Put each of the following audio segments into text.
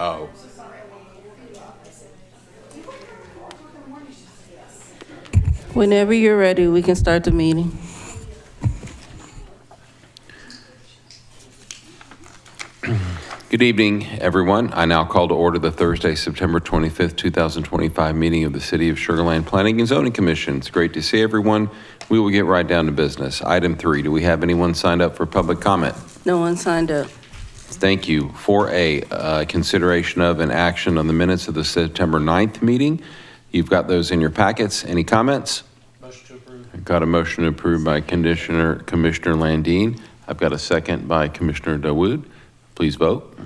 Oh. Whenever you're ready, we can start the meeting. Good evening, everyone. I now call to order the Thursday, September 25th, 2025 meeting of the City of Sugar Land Planning and Zoning Commission. It's great to see everyone. We will get right down to business. Item 3, do we have anyone signed up for public comment? No one signed up. Thank you. 4A, consideration of and action on the minutes of the September 9th meeting. You've got those in your packets. Any comments? Motion to approve. I've got a motion approved by Commissioner Landine. I've got a second by Commissioner Dawood. Please vote.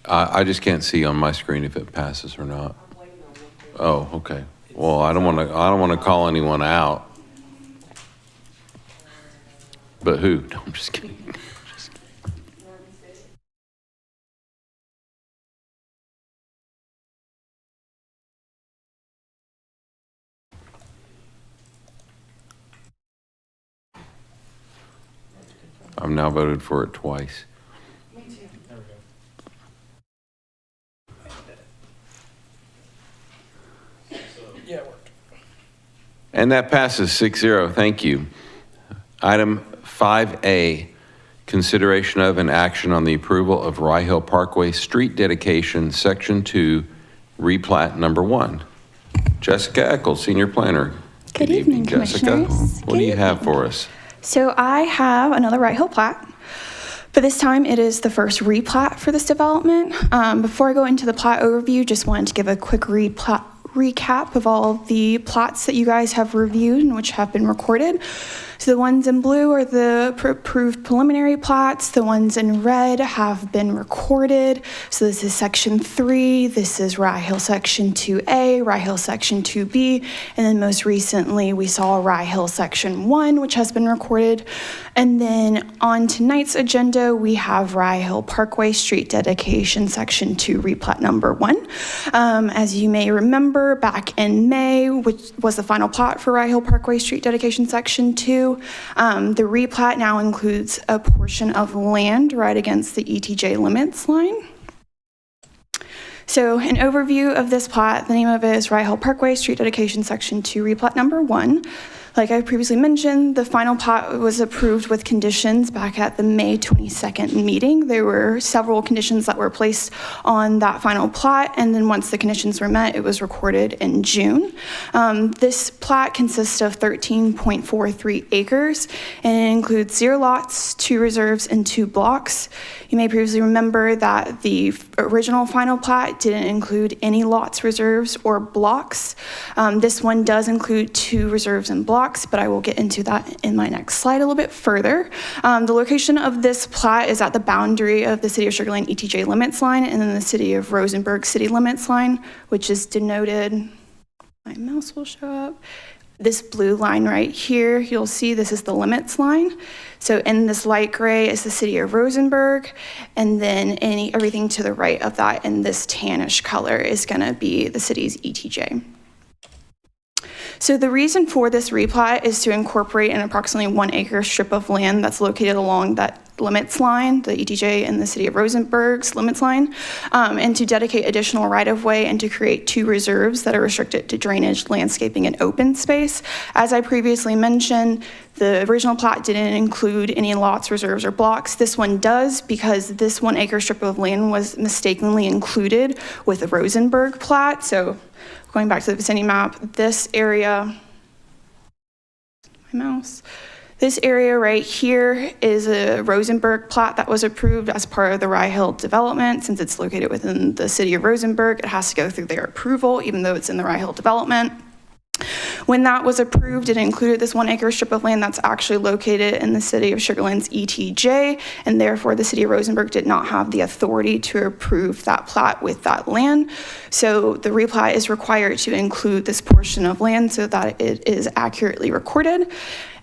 I just can't see on my screen if it passes or not. Oh, okay. Well, I don't want to call anyone out. But who? No, I'm just kidding. I've now voted for it twice. There we go. Yeah, it worked. And that passes 6-0. Thank you. Item 5A, consideration of and action on the approval of Rye Hill Parkway Street Dedication, Section 2, replat number 1. Jessica Eccles, Senior Planner. Good evening, Jessica. Commissioners. What do you have for us? So I have another Rye Hill plat, but this time it is the first replat for this development. Before I go into the plat overview, just wanted to give a quick recap of all the plats that you guys have reviewed and which have been recorded. So the ones in blue are the approved preliminary plats. The ones in red have been recorded. So this is Section 3, this is Rye Hill Section 2A, Rye Hill Section 2B, and then most recently we saw Rye Hill Section 1, which has been recorded. And then on tonight's agenda, we have Rye Hill Parkway Street Dedication Section 2, replat number 1. As you may remember, back in May, which was the final plat for Rye Hill Parkway Street Dedication Section 2, the replat now includes a portion of land right against the ETJ limits line. So an overview of this plat, the name of it is Rye Hill Parkway Street Dedication Section 2, replat number 1. Like I previously mentioned, the final plat was approved with conditions back at the May 22nd meeting. There were several conditions that were placed on that final plat, and then once the conditions were met, it was recorded in June. This plat consists of 13.43 acres, and it includes 0 lots, 2 reserves, and 2 blocks. You may previously remember that the original final plat didn't include any lots, reserves, or blocks. This one does include 2 reserves and blocks, but I will get into that in my next slide a little bit further. The location of this plat is at the boundary of the City of Sugar Land ETJ limits line and then the City of Rosenberg city limits line, which is denoted, my mouse will show up, this blue line right here. You'll see this is the limits line. So in this light gray is the City of Rosenberg, and then everything to the right of that in this tannish color is gonna be the city's ETJ. So the reason for this replat is to incorporate an approximately 1 acre strip of land that's located along that limits line, the ETJ and the City of Rosenberg's limits line, and to dedicate additional right-of-way and to create 2 reserves that are restricted to drainage, landscaping, and open space. As I previously mentioned, the original plat didn't include any lots, reserves, or blocks. This one does because this 1 acre strip of land was mistakenly included with the Rosenberg plat. So going back to the vicinity map, this area, my mouse, this area right here is a Rosenberg plat that was approved as part of the Rye Hill development. Since it's located within the City of Rosenberg, it has to go through their approval, even though it's in the Rye Hill development. When that was approved, it included this 1 acre strip of land that's actually located in the city of Sugar Land's ETJ, and therefore the city of Rosenberg did not have the authority to approve that plat with that land. So the replat is required to include this portion of land so that it is accurately recorded.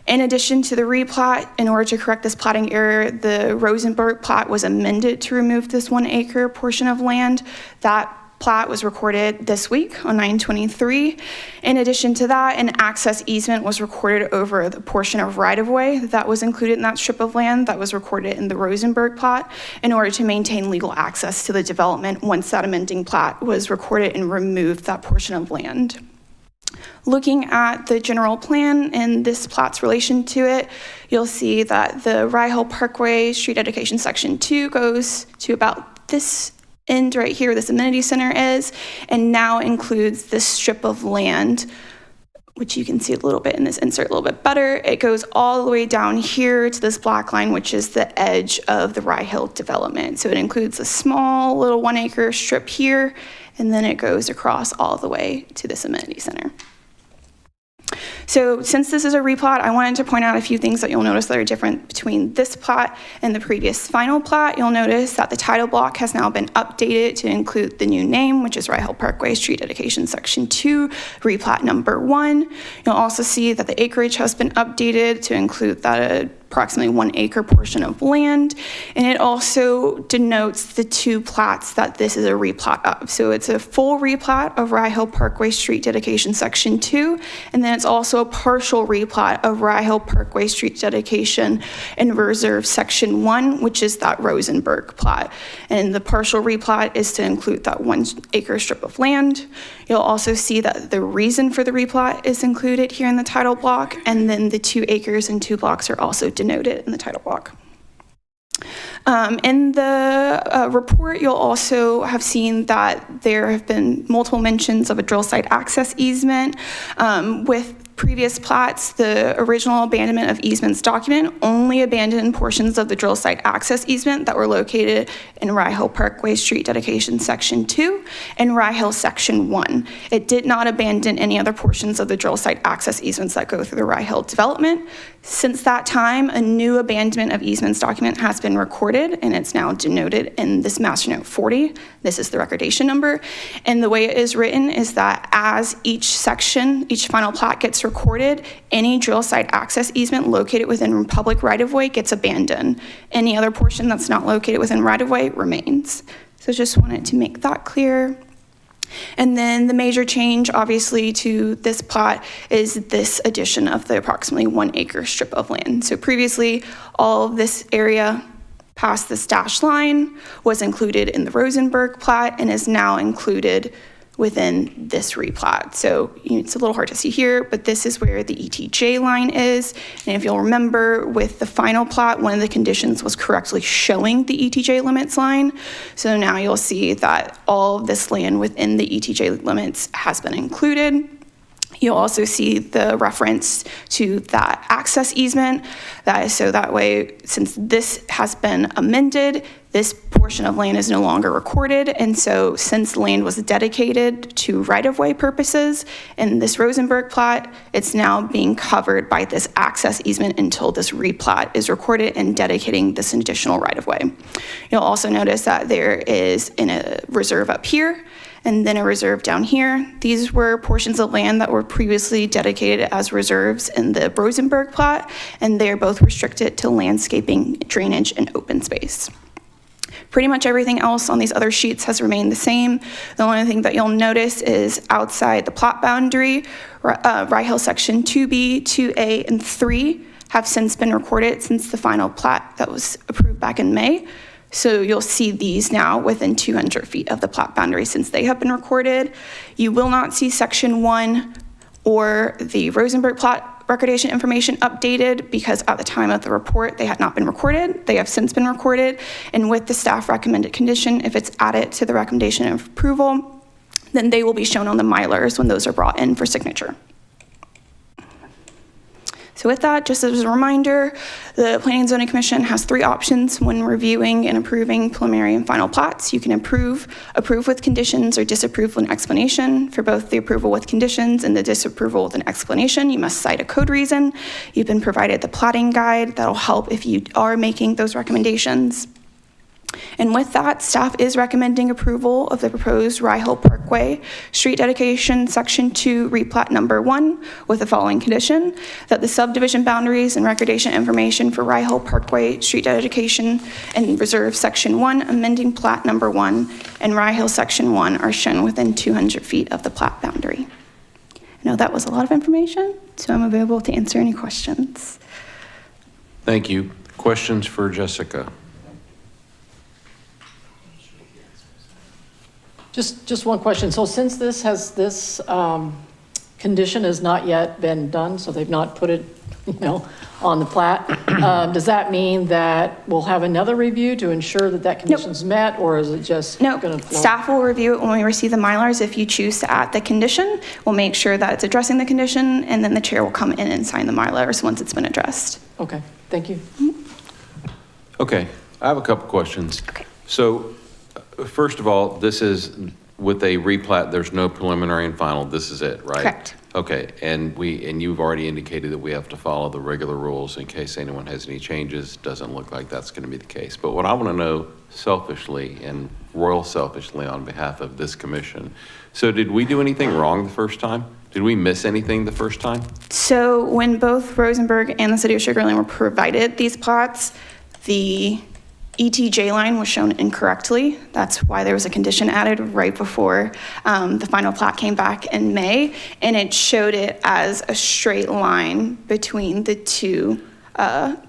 In addition to the replat, in order to correct this platting error, the Rosenberg plat was amended to remove this 1 acre portion of land. That plat was recorded this week on 9/23. In addition to that, an access easement was recorded over the portion of right-of-way that was included in that strip of land that was recorded in the Rosenberg plat in order to maintain legal access to the development once that amending plat was recorded and removed that portion of land. Looking at the general plan and this plat's relation to it, you'll see that the Rye Hill Parkway Street Dedication Section 2 goes to about this end right here, this amenity center is, and now includes this strip of land, which you can see a little bit in this insert a little bit better. It goes all the way down here to this black line, which is the edge of the Rye Hill development. So it includes a small little 1 acre strip here, and then it goes across all the way to this amenity center. So since this is a replat, I wanted to point out a few things that you'll notice that are different between this plat and the previous final plat. You'll notice that the title block has now been updated to include the new name, which is Rye Hill Parkway Street Dedication Section 2, replat number 1. You'll also see that the acreage has been updated to include that approximately 1 acre portion of land, and it also denotes the 2 plats that this is a replat of. So it's a full replat of Rye Hill Parkway Street Dedication Section 2, and then it's also a partial replat of Rye Hill Parkway Street Dedication and Reserve Section 1, which is that Rosenberg plat. And the partial replat is to include that 1 acre strip of land. You'll also see that the reason for the replat is included here in the title block, and then the 2 acres and 2 blocks are also denoted in the title block. In the report, you'll also have seen that there have been multiple mentions of a drill site access easement. With previous plats, the original abandonment of easements document only abandoned portions of the drill site access easement that were located in Rye Hill Parkway Street Dedication Section 2 and Rye Hill Section 1. It did not abandon any other portions of the drill site access easements that go through the Rye Hill development. Since that time, a new abandonment of easements document has been recorded, and it's now denoted in this Master Note 40. This is the recordation number. And the way it is written is that as each section, each final plat gets recorded, any drill site access easement located within public right-of-way gets abandoned. Any other portion that's not located within right-of-way remains. So just wanted to make that clear. And then the major change, obviously, to this plot is this addition of the approximately 1 acre strip of land. So previously, all of this area past this dashed line was included in the Rosenberg plat and is now included within this replat. So it's a little hard to see here, but this is where the ETJ line is. And if you'll remember, with the final plat, one of the conditions was correctly showing the ETJ limits line. So now you'll see that all of this land within the ETJ limits has been included. You'll also see the reference to that access easement. So that way, since this has been amended, this portion of land is no longer recorded. And so since land was dedicated to right-of-way purposes in this Rosenberg plat, it's now being covered by this access easement until this replat is recorded and dedicating this additional right-of-way. You'll also notice that there is a reserve up here and then a reserve down here. These were portions of land that were previously dedicated as reserves in the Rosenberg plat, and they're both restricted to landscaping, drainage, and open space. Pretty much everything else on these other sheets has remained the same. The only thing that you'll notice is outside the plot boundary, Rye Hill Section 2B, 2A, and 3 have since been recorded since the final plat that was approved back in May. So you'll see these now within 200 feet of the plot boundary since they have been recorded. You will not see Section 1 or the Rosenberg plat recordation information updated because at the time of the report, they had not been recorded. They have since been recorded. And with the staff recommended condition, if it's added to the recommendation of approval, then they will be shown on the Mylars when those are brought in for signature. So with that, just as a reminder, the Planning and Zoning Commission has 3 options when reviewing and approving preliminary and final plats. You can approve with conditions, or disapprove with an explanation. For both the approval with conditions and the disapproval with an explanation, you must cite a code reason. You've been provided the platting guide that'll help if you are making those recommendations. And with that, staff is recommending approval of the proposed Rye Hill Parkway Street Dedication Section 2 replat number 1 with the following condition: that the subdivision boundaries and recordation information for Rye Hill Parkway Street Dedication and Reserve Section 1 amending plat number 1 and Rye Hill Section 1 are shown within 200 feet of the plat boundary. I know that was a lot of information, so I'm available to answer any questions. Thank you. Questions for Jessica? Just one question. So since this condition has not yet been done, so they've not put it, on the plat, does that mean that we'll have another review to ensure that condition's met, or is it just No, going to flow? staff will review it when we receive the Mylars. If you choose to add the condition, we'll make sure that it's addressing the condition, and then the chair will come in and sign the Mylars once it's been addressed. Okay, thank you. Okay, I have a couple questions. Okay. So, first of all, this is with a replat, there's no preliminary and final, this is it, right? Correct. Okay, and you've already indicated that we have to follow the regular rules in case anyone has any changes. Doesn't look like that's going to be the case. But what I want to know selfishly and royal selfishly on behalf of this commission, so did we do anything wrong the first time? Did we miss anything the first time? So when both Rosenberg and the city of Sugar Land were provided these plots, the ETJ line was shown incorrectly. That's why there was a condition added right before the final plat came back in May, and it showed it as a straight line between the 2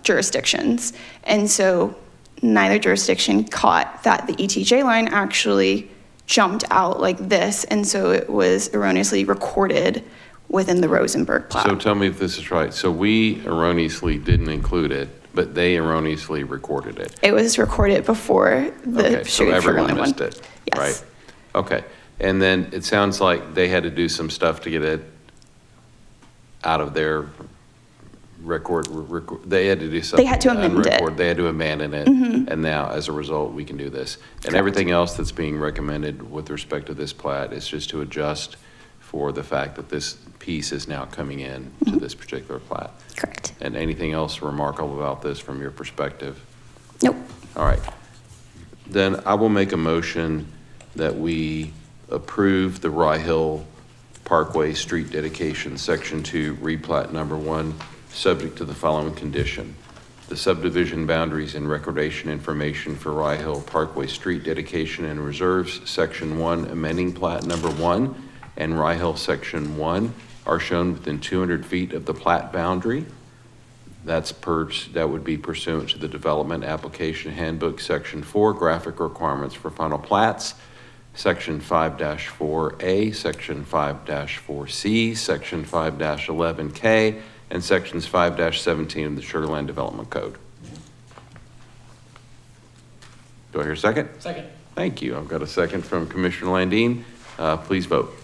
jurisdictions. And so neither jurisdiction caught that the ETJ line actually jumped out like this, and so it was erroneously recorded within the Rosenberg plat. So tell me if this is right. So we erroneously didn't include it, but they erroneously recorded it. It was recorded before the Okay, so Sugar everyone Land one. missed it, Yes. right? Okay, and then it sounds like they had to do some stuff to get it out of their record, they had to do something. They had to amend it. unrecord- They had to abandon it, and now, as a result, we can do this. And Correct. everything else that's being recommended with respect to this plat is just to adjust for the fact that this piece is now coming in to this particular plat. Correct. And anything else remarkable about this from your perspective? Nope. All right. Then I will make a motion that we approve the Rye Hill Parkway Street Dedication Section 2 replat number 1, subject to the following condition: the subdivision boundaries and recordation information for Rye Hill Parkway Street Dedication and Reserves Section 1 amending plat number 1 and Rye Hill Section 1 are shown within 200 feet of the plat boundary. That would be pursuant to the Development Application Handbook, Section 4, Graphic Requirements for Final Plats, Section 5-4A, Section 5-4C, Section 5-11K, and Sections 5-17 of the Sugar Land Development Code. Do I hear a second? Second. Thank you. I've got a second from Commissioner Landine. Please vote.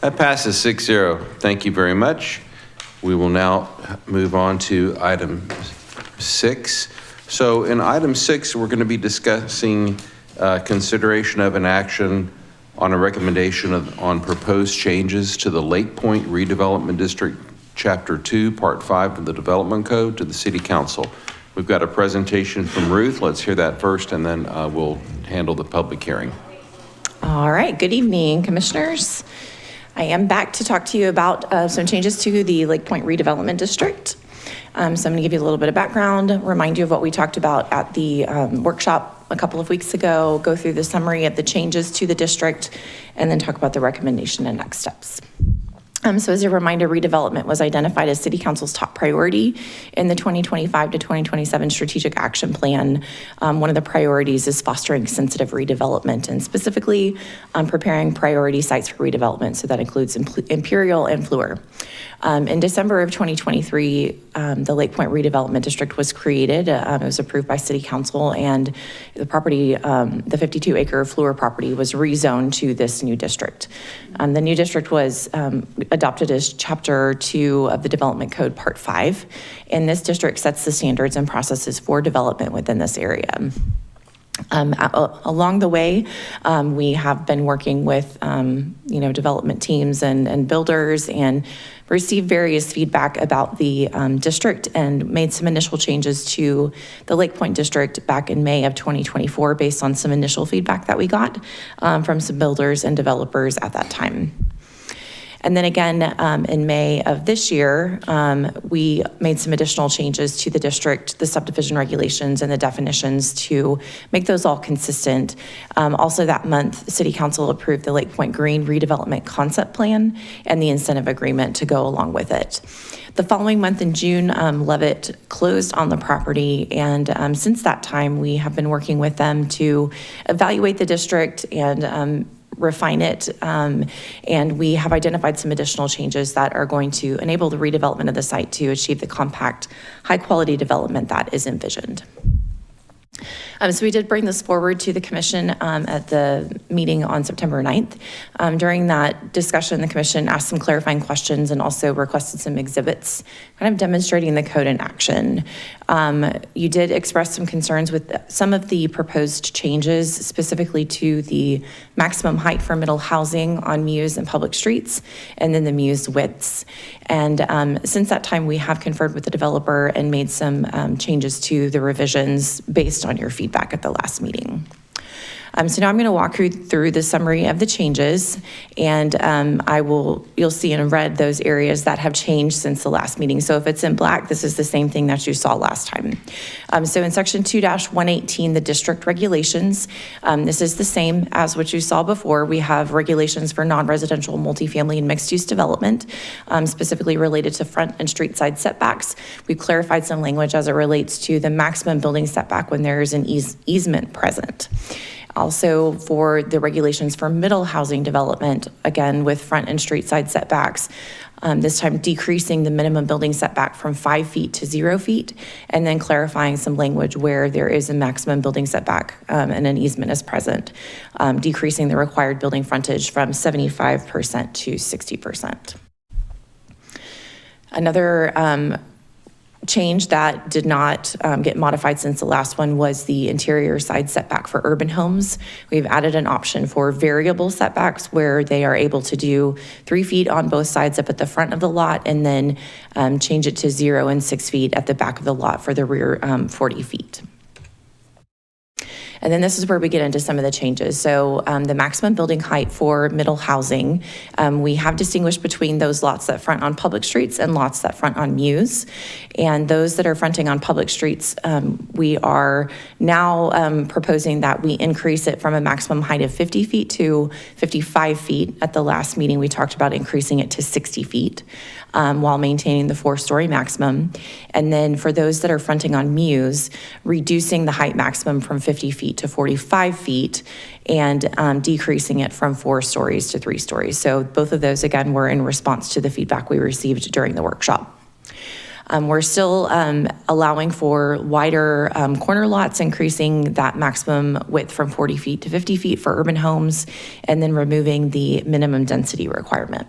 That passes 6-0. Thank you very much. We will now move on to item 6. So in item 6, we're going to be discussing consideration of an action on a recommendation on proposed changes to the Lake Point Redevelopment District, Chapter 2, Part 5 of the Development Code to the City Council. We've got a presentation from Ruth. Let's hear that first, and then we'll handle the public hearing. All right, good evening, commissioners. I am back to talk to you about some changes to the Lake Point Redevelopment District. So I'm going to give you a little bit of background, remind you of what we talked about at the workshop a couple of weeks ago, go through the summary of the changes to the district, and then talk about the recommendation and next steps. So as a reminder, redevelopment was identified as City Council's top priority in the 2025 to 2027 Strategic Action Plan. One of the priorities is fostering sensitive redevelopment, and specifically preparing priority sites for redevelopment. So that includes Imperial and Fleur. In December of 2023, the Lake Point Redevelopment District was created. It was approved by City Council, and the property, the 52-acre Fleur property, was rezoned to this new district. The new district was adopted as Chapter 2 of the Development Code, Part 5, and this district sets the standards and processes for development within this area. Along the way, we have been working with, development teams and builders, and received various feedback about the district, and made some initial changes to the Lake Point district back in May of 2024 based on some initial feedback that we got from some builders and developers at that time. And then again, in May of this year, we made some additional changes to the district, the subdivision regulations and the definitions to make those all consistent. Also that month, City Council approved the Lake Point Green Redevelopment Concept Plan and the incentive agreement to go along with it. The following month in June, Levitt closed on the property, and since that time, we have been working with them to evaluate the district and refine it, and we have identified some additional changes that are going to enable the redevelopment of the site to achieve the compact, high-quality development that is envisioned. So we did bring this forward to the commission at the meeting on September 9th. During that discussion, the commission asked some clarifying questions and also requested some exhibits, kind of demonstrating the code in action. You did express some concerns with some of the proposed changes, specifically to the maximum height for middle housing on Muse and public streets, and then the Muse widths. And since that time, we have conferred with the developer and made some changes to the revisions based on your feedback at the last meeting. So now I'm going to walk you through the summary of the changes, and you'll see in red those areas that have changed since the last meeting. So if it's in black, this is the same thing that you saw last time. So in section 2-118, the district regulations, this is the same as what you saw before. We have regulations for non-residential, multifamily, and mixed-use development, specifically related to front and street side setbacks. We've clarified some language as it relates to the maximum building setback when there is an easement present. Also, for the regulations for middle housing development, again, with front and street side setbacks, this time decreasing the minimum building setback from 5 feet to 0 feet, and then clarifying some language where there is a maximum building setback and an easement is present, decreasing the required building frontage from 75% to 60%. Another change that did not get modified since the last one was the interior side setback for urban homes. We've added an option for variable setbacks where they are able to do 3 feet on both sides up at the front of the lot, and then change it to 0 and 6 feet at the back of the lot for the rear 40 feet. And then this is where we get into some of the changes. So the maximum building height for middle housing, we have distinguished between those lots that front on public streets and lots that front on Muse. And those that are fronting on public streets, we are now proposing that we increase it from a maximum height of 50 feet to 55 feet. At the last meeting, we talked about increasing it to 60 feet. While maintaining the 4-story maximum. And then for those that are fronting on Muse, reducing the height maximum from 50 feet to 45 feet and decreasing it from 4 stories to 3 stories. So both of those, again, were in response to the feedback we received during the workshop. We're still allowing for wider corner lots, increasing that maximum width from 40 feet to 50 feet for urban homes, and then removing the minimum density requirement.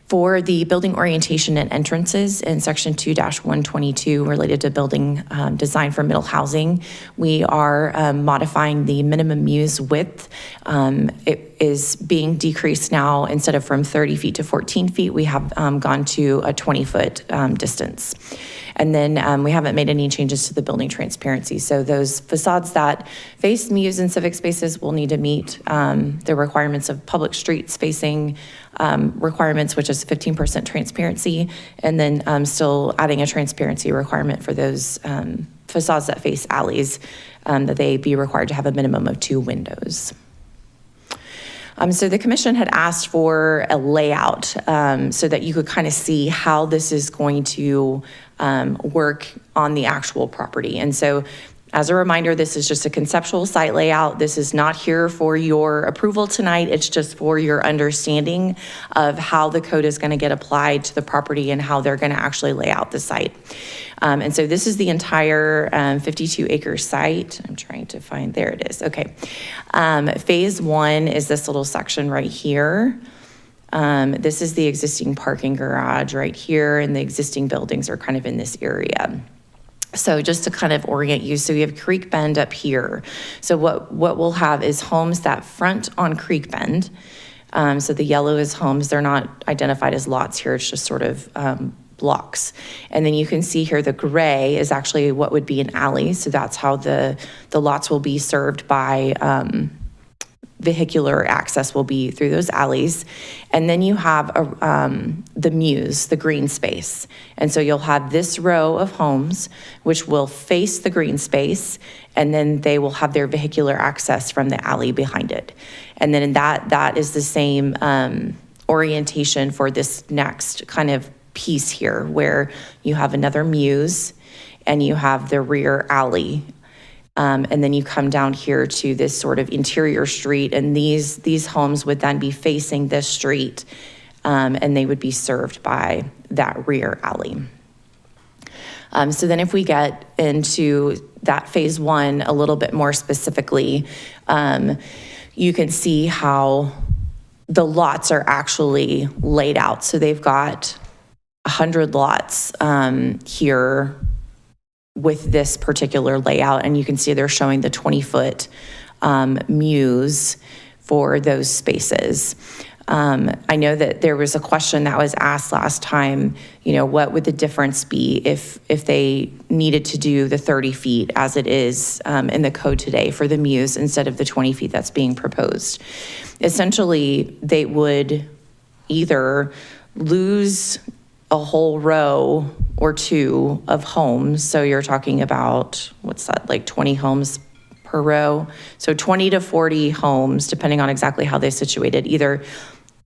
For the building orientation and entrances in section 2-122 related to building design for middle housing, we are modifying the minimum Muse width. It is being decreased now. Instead of from 30 feet to 14 feet, we have gone to a 20-foot distance. And then we haven't made any changes to the building transparency. So those facades that face Muse and civic spaces will need to meet the requirements of public street spacing requirements, which is 15% transparency, and then still adding a transparency requirement for those facades that face alleys, that they be required to have a minimum of 2 windows. So the commission had asked for a layout so that you could kind of see how this is going to work on the actual property. And so as a reminder, this is just a conceptual site layout. This is not here for your approval tonight. It's just for your understanding of how the code is going to get applied to the property and how they're going to actually lay out the site. And so this is the entire 52-acre site. I'm trying to find, there it is. Okay. Phase 1 is this little section right here. This is the existing parking garage right here, and the existing buildings are kind of in this area. So just to kind of orient you, so you have Creek Bend up here. So what we'll have is homes that front on Creek Bend. So the yellow is homes. They're not identified as lots here. It's just sort of blocks. And then you can see here the gray is actually what would be an alley. So that's how the lots will be served by vehicular access will be through those alleys. And then you have the Muse, the green space. And so you'll have this row of homes which will face the green space, and then they will have their vehicular access from the alley behind it. And then that is the same orientation for this next kind of piece here, where you have another Muse and you have the rear alley. And then you come down here to this sort of interior street, and these homes would then be facing this street, and they would be served by that rear alley. So then if we get into that phase 1 a little bit more specifically, you can see how the lots are actually laid out. So they've got 100 lots here with this particular layout, and you can see they're showing the 20-foot Muse for those spaces. I know that there was a question that was asked last time, what would the difference be if they needed to do the 30 feet as it is in the code today for the Muse instead of the 20 feet that's being proposed? Essentially, they would either lose a whole row or two of homes. So you're talking about, what's that, like 20 homes per row? So 20 to 40 homes, depending on exactly how they're situated. Either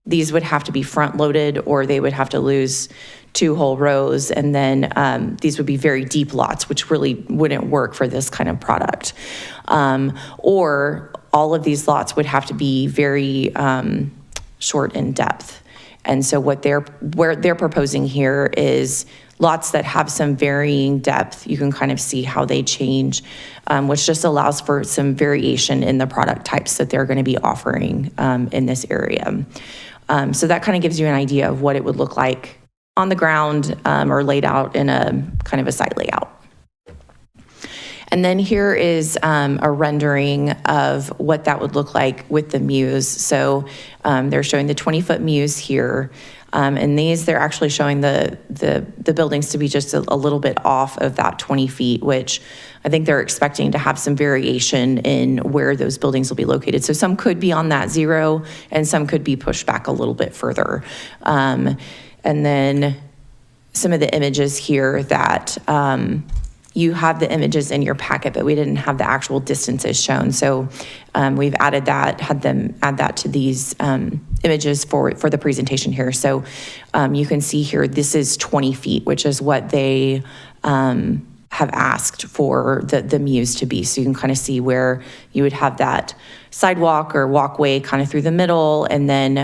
these would have to be front loaded, or they would have to lose 2 whole rows. And then these would be very deep lots, which really wouldn't work for this kind of product. Or all of these lots would have to be very short in depth. And so where they're proposing here is lots that have some varying depth. You can kind of see how they change, which just allows for some variation in the product types that they're going to be offering in this area. So that kind of gives you an idea of what it would look like on the ground or laid out in a kind of a site layout. And then here is a rendering of what that would look like with the Muse. So they're showing the 20-foot Muse here. And they're actually showing the buildings to be just a little bit off of that 20 feet, which I think they're expecting to have some variation in where those buildings will be located. So some could be on that 0, and some could be pushed back a little bit further. And then some of the images here that you have the images in your packet, but we didn't have the actual distances shown. So we've added that, had them add that to these images for the presentation here. So you can see here, this is 20 feet, which is what they have asked for the Muse to be. So you can kind of see where you would have that sidewalk or walkway kind of through the middle, and then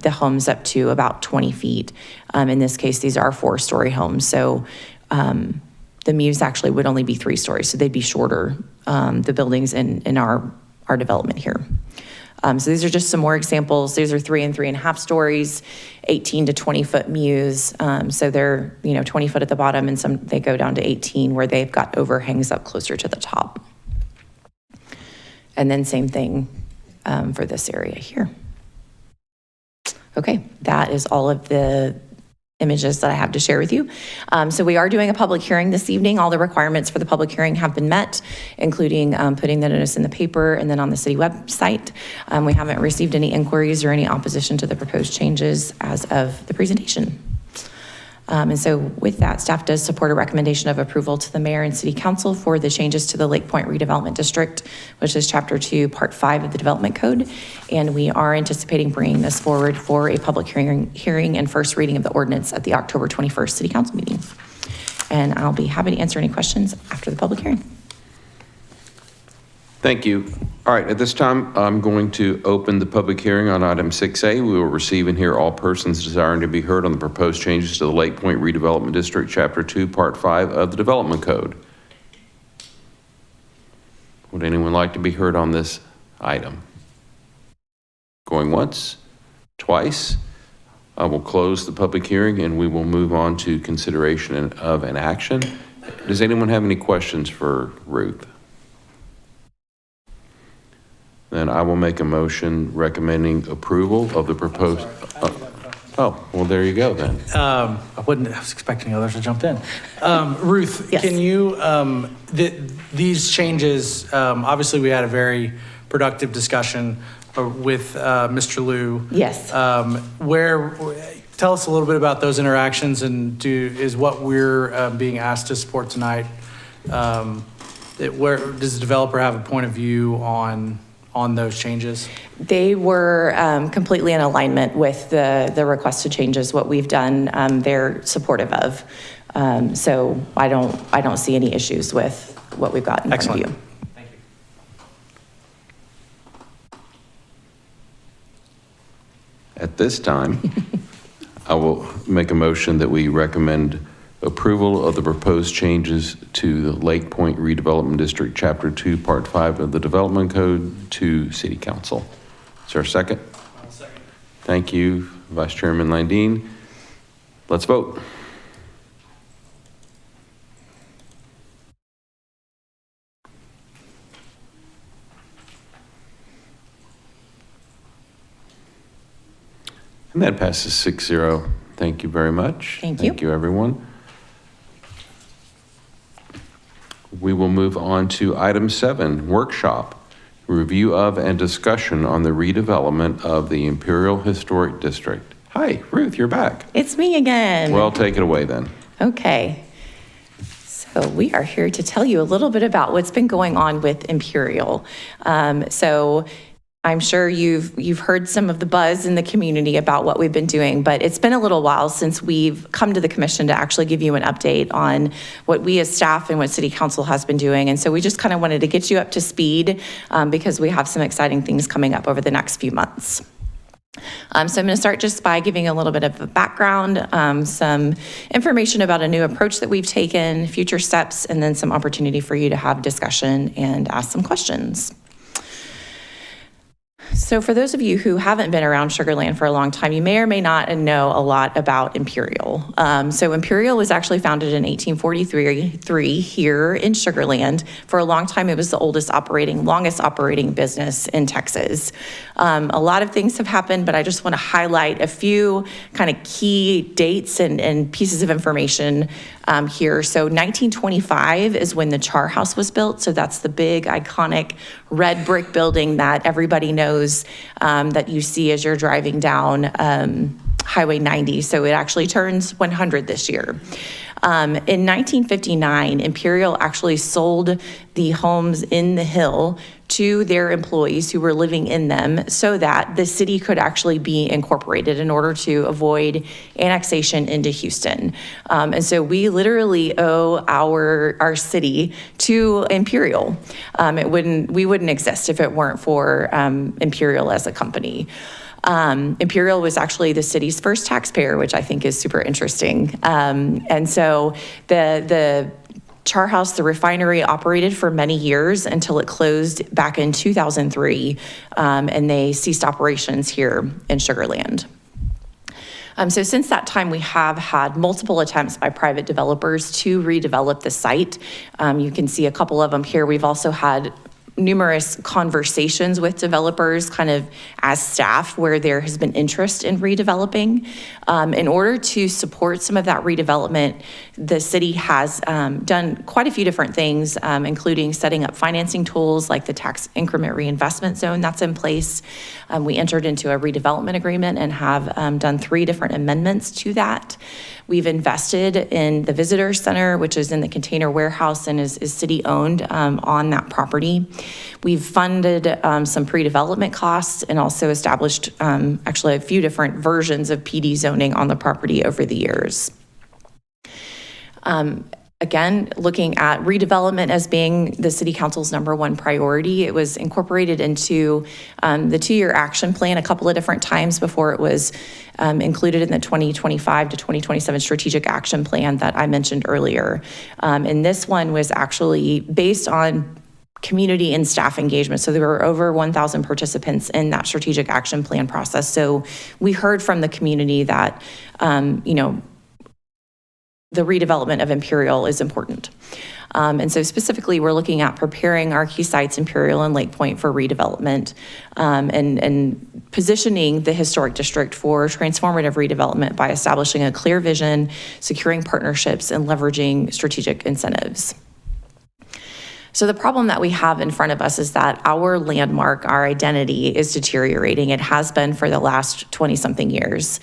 the homes up to about 20 feet. In this case, these are 4-story homes. So the Muse actually would only be 3 stories, so they'd be shorter, the buildings in our development here. So these are just some more examples. These are 3 and 3.5 stories, 18 to 20-foot Muse. So they're 20 foot at the bottom, and some they go down to 18 where they've got overhangs up closer to the top. And then same thing for this area here. Okay, that is all of the images that I have to share with you. So we are doing a public hearing this evening. All the requirements for the public hearing have been met, including putting the notice in the paper and then on the city website. We haven't received any inquiries or any opposition to the proposed changes as of the presentation. And so with that, staff does support a recommendation of approval to the mayor and city council for the changes to the Lake Point redevelopment district, which is Chapter 2, Part 5 of the Development Code. And we are anticipating bringing this forward for a public hearing and first reading of the ordinance at the October 21st city council meeting. And I'll be happy to answer any questions after the public hearing. Thank you. All right, at this time, I'm going to open the public hearing on item 6A. We will receive and hear all persons desiring to be heard on the proposed changes to the Lake Point Redevelopment District, Chapter 2, Part 5 of the Development Code. Would anyone like to be heard on this item? Going once, twice. I will close the public hearing and we will move on to consideration of an action. Does anyone have any questions for Ruth? Then I will make a motion recommending approval of the proposed. Oh, well, there you go then. I was expecting others to jump in. Ruth, Yes. can you, these changes, obviously we had a very productive discussion with Mr. Liu. Yes. Tell us a little bit about those interactions and is what we're being asked to support tonight. Where does the developer have a point of view on those changes? They were completely in alignment with the requested changes, what we've done, they're supportive of. So I don't see any issues with what we've got in front of you. Excellent. Thank you. At this time, I will make a motion that we recommend approval of the proposed changes to the Lake Point Redevelopment District, Chapter 2, Part 5 of the Development Code to City Council. Is there a second? I'll second. Thank you, Vice Chairman Landine. Let's vote. And that passes 6-0. Thank you very much. Thank you. Thank you, everyone. We will move on to item 7, workshop, review of and discussion on the redevelopment of the Imperial Historic District. Hi, Ruth, you're back. It's me again. Well, take it away then. Okay. So we are here to tell you a little bit about what's been going on with Imperial. So I'm sure you've heard some of the buzz in the community about what we've been doing, but it's been a little while since we've come to the commission to actually give you an update on what we as staff and what City Council has been doing. And so we just kind of wanted to get you up to speed because we have some exciting things coming up over the next few months. So I'm going to start just by giving a little bit of a background, some information about a new approach that we've taken, future steps, and then some opportunity for you to have discussion and ask some questions. So for those of you who haven't been around Sugar Land for a long time, you may or may not know a lot about Imperial. So Imperial was actually founded in 1843 here in Sugar Land. For a long time, it was the longest operating business in Texas. A lot of things have happened, but I just want to highlight a few kind of key dates and pieces of information here. So 1925 is when the Char House was built. So that's the big iconic red brick building that everybody knows that you see as you're driving down Highway 90. So it actually turns 100 this year. In 1959, Imperial actually sold the homes in the Hill to their employees who were living in them so that the city could actually be incorporated in order to avoid annexation into Houston. And so we literally owe our city to Imperial. We wouldn't exist if it weren't for Imperial as a company. Imperial was actually the city's first taxpayer, which I think is super interesting. And so the Char House, the refinery, operated for many years until it closed back in 2003, and they ceased operations here in Sugar Land. So since that time, we have had multiple attempts by private developers to redevelop the site. You can see a couple of them here. We've also had numerous conversations with developers kind of as staff where there has been interest in redeveloping. In order to support some of that redevelopment, the city has done quite a few different things, including setting up financing tools like the tax increment reinvestment zone that's in place. We entered into a redevelopment agreement and have done 3 different amendments to that. We've invested in the visitor center, which is in the container warehouse and is city-owned on that property. We've funded some pre-development costs and also established actually a few different versions of PD zoning on the property over the years. Again, looking at redevelopment as being the City Council's #1 priority, it was incorporated into the 2-year action plan a couple of different times before it was included in the 2025 to 2027 strategic action plan that I mentioned earlier. And this one was actually based on community and staff engagement. So there were over 1,000 participants in that strategic action plan process. So we heard from the community that, the redevelopment of Imperial is important. And so specifically, we're looking at preparing our key sites, Imperial and Lake Point, for redevelopment, and positioning the historic district for transformative redevelopment by establishing a clear vision, securing partnerships, and leveraging strategic incentives. So the problem that we have in front of us is that our landmark, our identity, is deteriorating. It has been for the last 20-something years.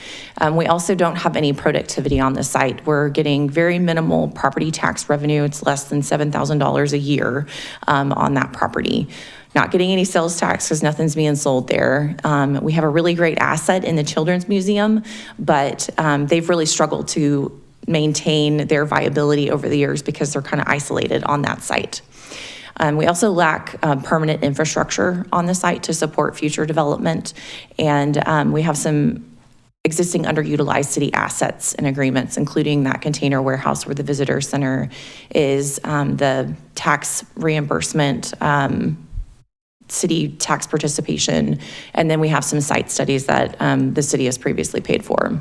We also don't have any productivity on the site. We're getting very minimal property tax revenue. It's less than $7,000 a year on that property. Not getting any sales tax because nothing's being sold there. We have a really great asset in the Children's Museum, but they've really struggled to maintain their viability over the years because they're kind of isolated on that site. We also lack permanent infrastructure on the site to support future development, and we have some existing underutilized city assets and agreements, including that container warehouse where the visitor center is, the tax reimbursement, city tax participation, and then we have some site studies that the city has previously paid for.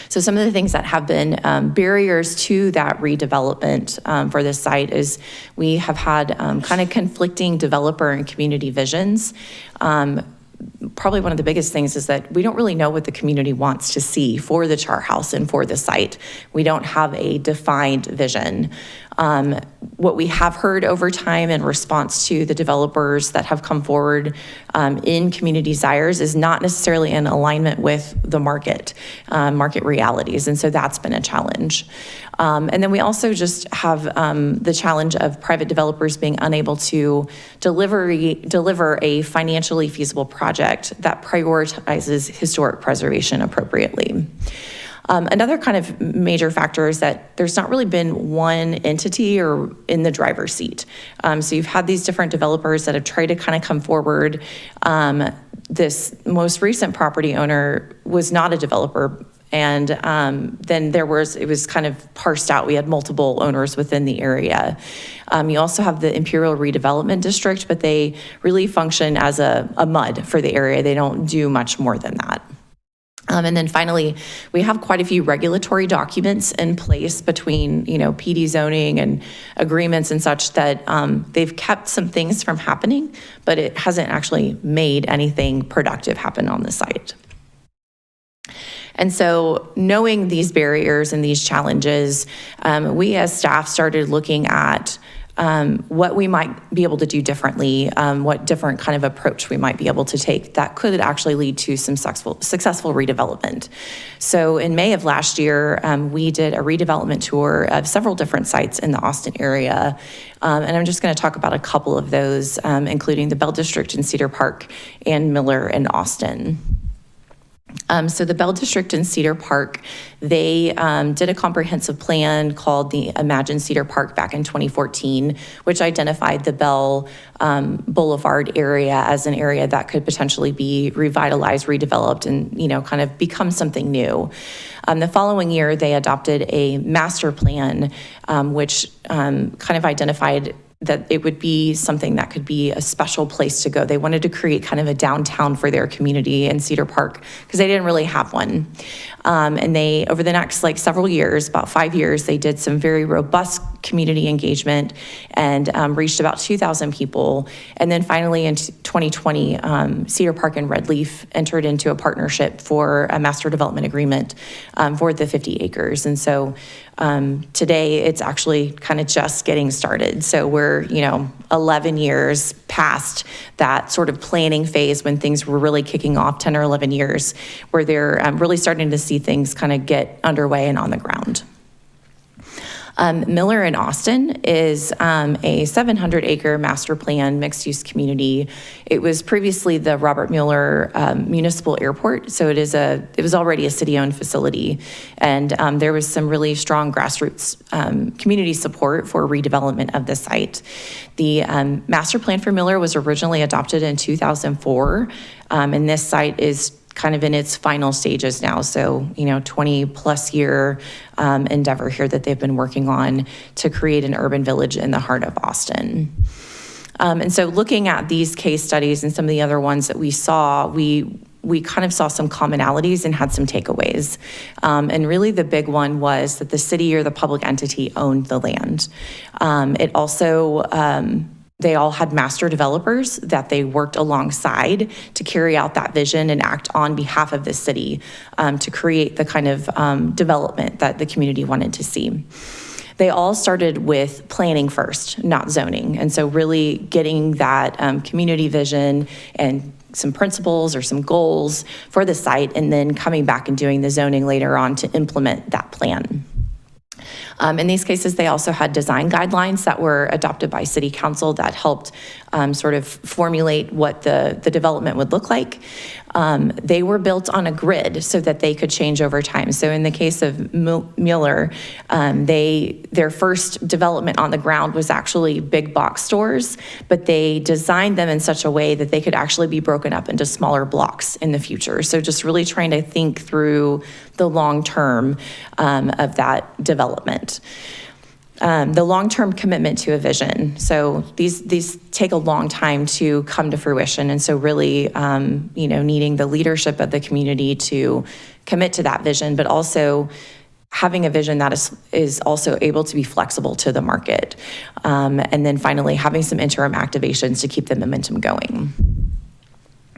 So some of the things that have been barriers to that redevelopment for this site is we have had kind of conflicting developer and community visions. Probably one of the biggest things is that we don't really know what the community wants to see for the Char House and for the site. We don't have a defined vision. What we have heard over time in response to the developers that have come forward in community desires is not necessarily in alignment with the market realities, and so that's been a challenge. And then we also just have the challenge of private developers being unable to deliver a financially feasible project that prioritizes historic preservation appropriately. Another kind of major factor is that there's not really been one entity or in the driver's seat. So you've had these different developers that have tried to kind of come forward. This most recent property owner was not a developer, and then it was kind of parsed out. We had multiple owners within the area. You also have the Imperial Redevelopment District, but they really function as a MUD for the area. They don't do much more than that. And then finally, we have quite a few regulatory documents in place between, PD zoning and agreements and such that they've kept some things from happening, but it hasn't actually made anything productive happen on the site. And so knowing these barriers and these challenges, we as staff started looking at what we might be able to do differently, what different kind of approach we might be able to take that could actually lead to some successful redevelopment. So in May of last year, we did a redevelopment tour of several different sites in the Austin area. And I'm just going to talk about a couple of those, including the Bell District in Cedar Park and Miller in Austin. So the Bell District in Cedar Park, they did a comprehensive plan called the Imagine Cedar Park back in 2014, which identified the Bell Boulevard area as an area that could potentially be revitalized, redeveloped, and kind of become something new. The following year, they adopted a master plan, which kind of identified that it would be something that could be a special place to go. They wanted to create kind of a downtown for their community in Cedar Park because they didn't really have one. And they, over the next like several years, about 5 years, they did some very robust community engagement and reached about 2,000 people. And then finally in 2020, Cedar Park and Red Leaf entered into a partnership for a master development agreement for the 50 acres. And so today it's actually kind of just getting started. So we're, 11 years past that sort of planning phase when things were really kicking off, 10 or 11 years, where they're really starting to see things kind of get underway and on the ground. Miller in Austin is a 700-acre master plan mixed-use community. It was previously the Robert Mueller Municipal Airport, so it was already a city-owned facility, and there was some really strong grassroots community support for redevelopment of the site. The master plan for Miller was originally adopted in 2004, and this site is kind of in its final stages now. So, 20 plus year endeavor here that they've been working on to create an urban village in the heart of Austin. And so looking at these case studies and some of the other ones that we saw, we kind of saw some commonalities and had some takeaways. And really the big one was that the city or the public entity owned the land. It also, they all had master developers that they worked alongside to carry out that vision and act on behalf of the city to create the kind of development that the community wanted to see. They all started with planning first, not zoning. And so really getting that community vision and some principles or some goals for the site, and then coming back and doing the zoning later on to implement that plan. In these cases, they also had design guidelines that were adopted by City Council that helped sort of formulate what the development would look like. They were built on a grid so that they could change over time. So in the case of Mueller, their first development on the ground was actually big box stores, but they designed them in such a way that they could actually be broken up into smaller blocks in the future. So just really trying to think through the long term of that development. The long-term commitment to a vision. So these take a long time to come to fruition. And so really, needing the leadership of the community to commit to that vision, but also having a vision that is also able to be flexible to the market. And then finally, having some interim activations to keep the momentum going.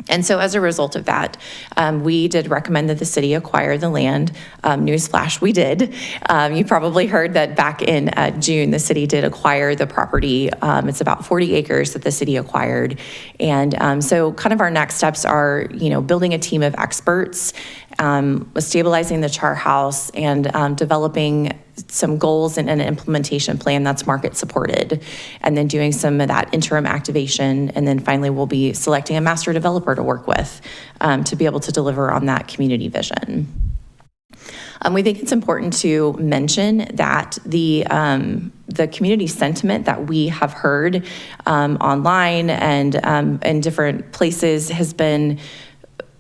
And so as a result of that, we did recommend that the city acquire the land. Newsflash, we did. You probably heard that back in June, the city did acquire the property. It's about 40 acres that the city acquired. And so kind of our next steps are, building a team of experts, stabilizing the char house, and developing some goals and an implementation plan that's market supported, and then doing some of that interim activation. And then finally, we'll be selecting a master developer to work with to be able to deliver on that community vision. We think it's important to mention that the community sentiment that we have heard online and in different places has been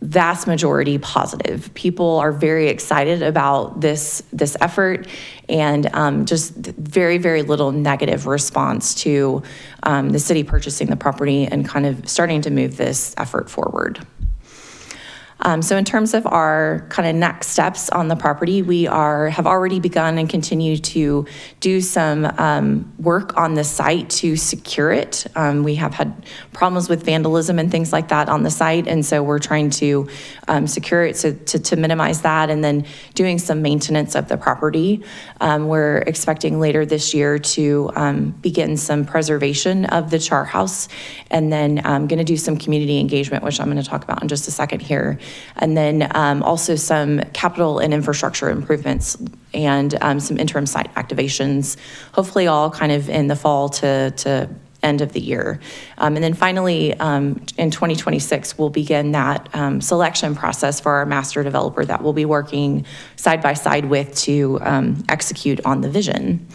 vast majority positive. People are very excited about this effort, and just very, very little negative response to the city purchasing the property and kind of starting to move this effort forward. So in terms of our kind of next steps on the property, we have already begun and continue to do some work on the site to secure it. We have had problems with vandalism and things like that on the site, and so we're trying to secure it to minimize that, and then doing some maintenance of the property. We're expecting later this year to begin some preservation of the char house, and then I'm going to do some community engagement, which I'm going to talk about in just a second here. And then also some capital and infrastructure improvements and some interim site activations, hopefully all kind of in the fall to end of the year. And then finally, in 2026, we'll begin that selection process for our master developer that we'll be working side by side with to execute on the vision.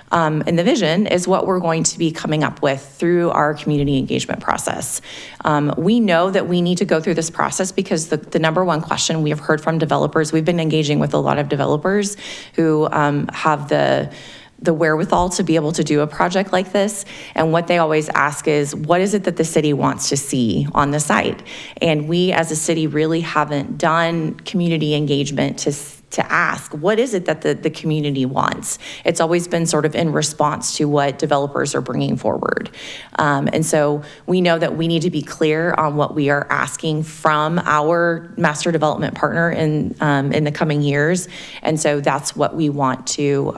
And the vision is what we're going to be coming up with through our community engagement process. We know that we need to go through this process because the number one question we have heard from developers, we've been engaging with a lot of developers who have the wherewithal to be able to do a project like this. And what they always ask is, what is it that the city wants to see on the site? And we as a city really haven't done community engagement to ask, what is it that the community wants? It's always been sort of in response to what developers are bringing forward. And so we know that we need to be clear on what we are asking from our master development partner in the coming years. And so that's what we want to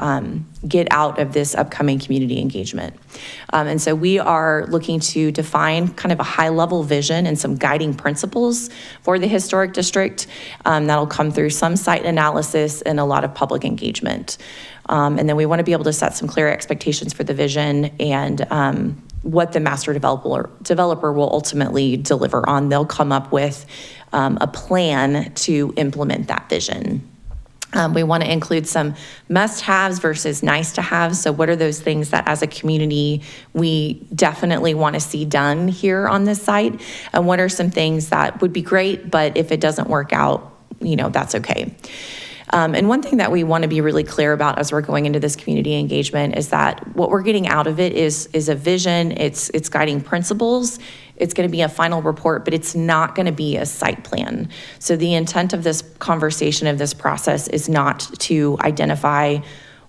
get out of this upcoming community engagement. And so we are looking to define kind of a high-level vision and some guiding principles for the historic district. That'll come through some site analysis and a lot of public engagement. And then we want to be able to set some clear expectations for the vision and what the master developer will ultimately deliver on. They'll come up with a plan to implement that vision. We want to include some must-haves versus nice-to-haves. So what are those things that as a community we definitely want to see done here on this site? And what are some things that would be great, but if it doesn't work out, that's okay. And one thing that we want to be really clear about as we're going into this community engagement is that what we're getting out of it is a vision, it's guiding principles, it's going to be a final report, but it's not going to be a site plan. So the intent of this conversation, of this process, is not to identify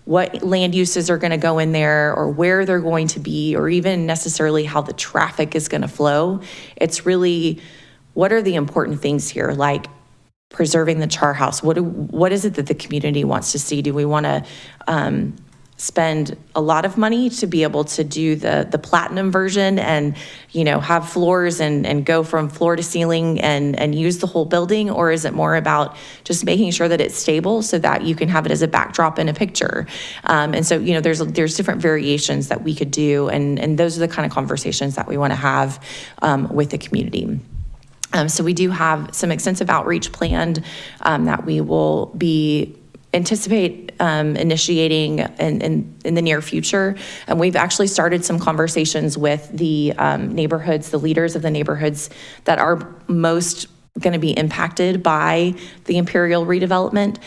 what land uses are going to go in there or where they're going to be or even necessarily how the traffic is going to flow. It's really, what are the important things here? Like preserving the char house. What is it that the community wants to see? Do we want to spend a lot of money to be able to do the platinum version and, have floors and go from floor to ceiling and use the whole building? Or is it more about just making sure that it's stable so that you can have it as a backdrop in a picture? And so, there's different variations that we could do. And those are the kind of conversations that we want to have with the community. So we do have some extensive outreach planned that we will be anticipate initiating in the near future. And we've actually started some conversations with the neighborhoods, the leaders of the neighborhoods that are most going to be impacted by the Imperial redevelopment,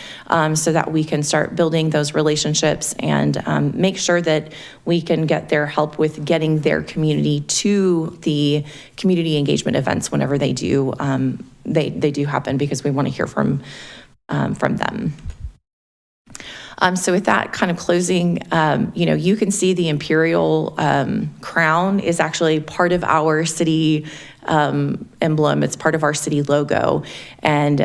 so that we can start building those relationships and make sure that we can get their help with getting their community to the community engagement events whenever they do they do happen, because we want to hear from them. So with that kind of closing, you can see the Imperial crown is actually part of our city emblem. It's part of our city logo. And,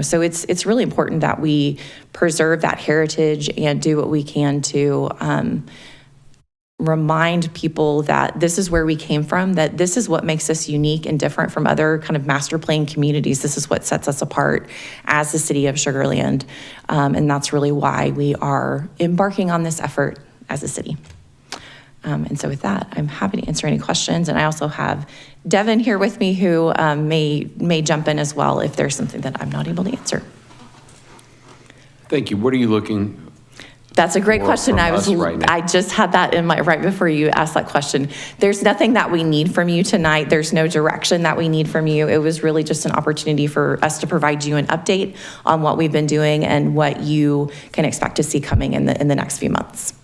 so it's really important that we preserve that heritage and do what we can to remind people that this is where we came from, that this is what makes us unique and different from other kind of master plan communities. This is what sets us apart as the city of Sugar Land. And that's really why we are embarking on this effort as a city. And so with that, I'm happy to answer any questions. And I also have Devin here with me who may jump in as well if there's something that I'm not able to answer. Thank you. What are you looking? That's a great More question. from us right now. I just had that in my, right before you asked that question. There's nothing that we need from you tonight. There's no direction that we need from you. It was really just an opportunity for us to provide you an update on what we've been doing and what you can expect to see coming in the next few months.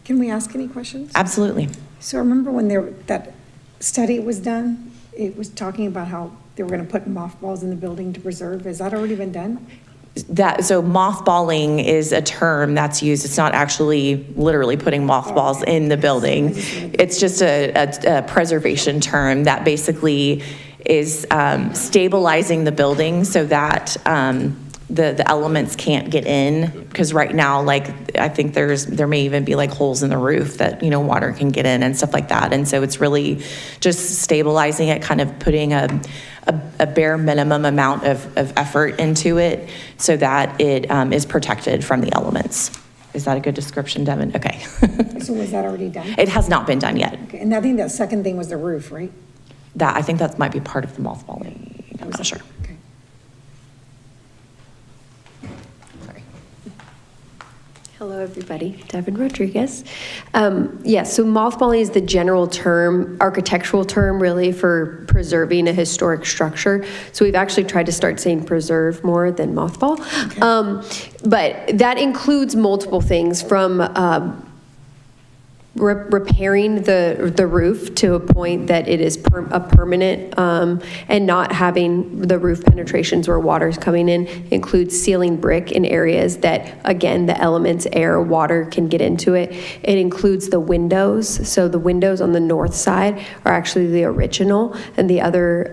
Can we ask any questions? Absolutely. So remember when that study was done, it was talking about how they were going to put mothballs in the building to preserve. Has that already been done? So mothballing is a term that's used. It's not actually literally putting mothballs in the building. It's just a preservation term that basically is stabilizing the building so that the elements can't get in. Because right now, I think there may even be holes in the roof that water can get in and stuff like that. And so it's really just stabilizing it, kind of putting a bare minimum amount of effort into it so that it is protected from the elements. Is that a good description, Devin? Okay. So was that already done? It has not been done yet. Okay. And I think that second thing was the roof, right? I think that might be part of the mothballing. I'm not sure. Okay. Sorry. Hello, everybody. Devin Rodriguez. So mothballing is the general term, architectural term, really, for preserving a historic structure. So we've actually tried to start saying preserve more than mothball. Okay. But that includes multiple things from repairing the roof to a point that it is a permanent, and not having the roof penetrations where water's coming in. Includes sealing brick in areas that, again, the elements, air, water can get into it. It includes the windows. So the windows on the north side are actually the original, and the other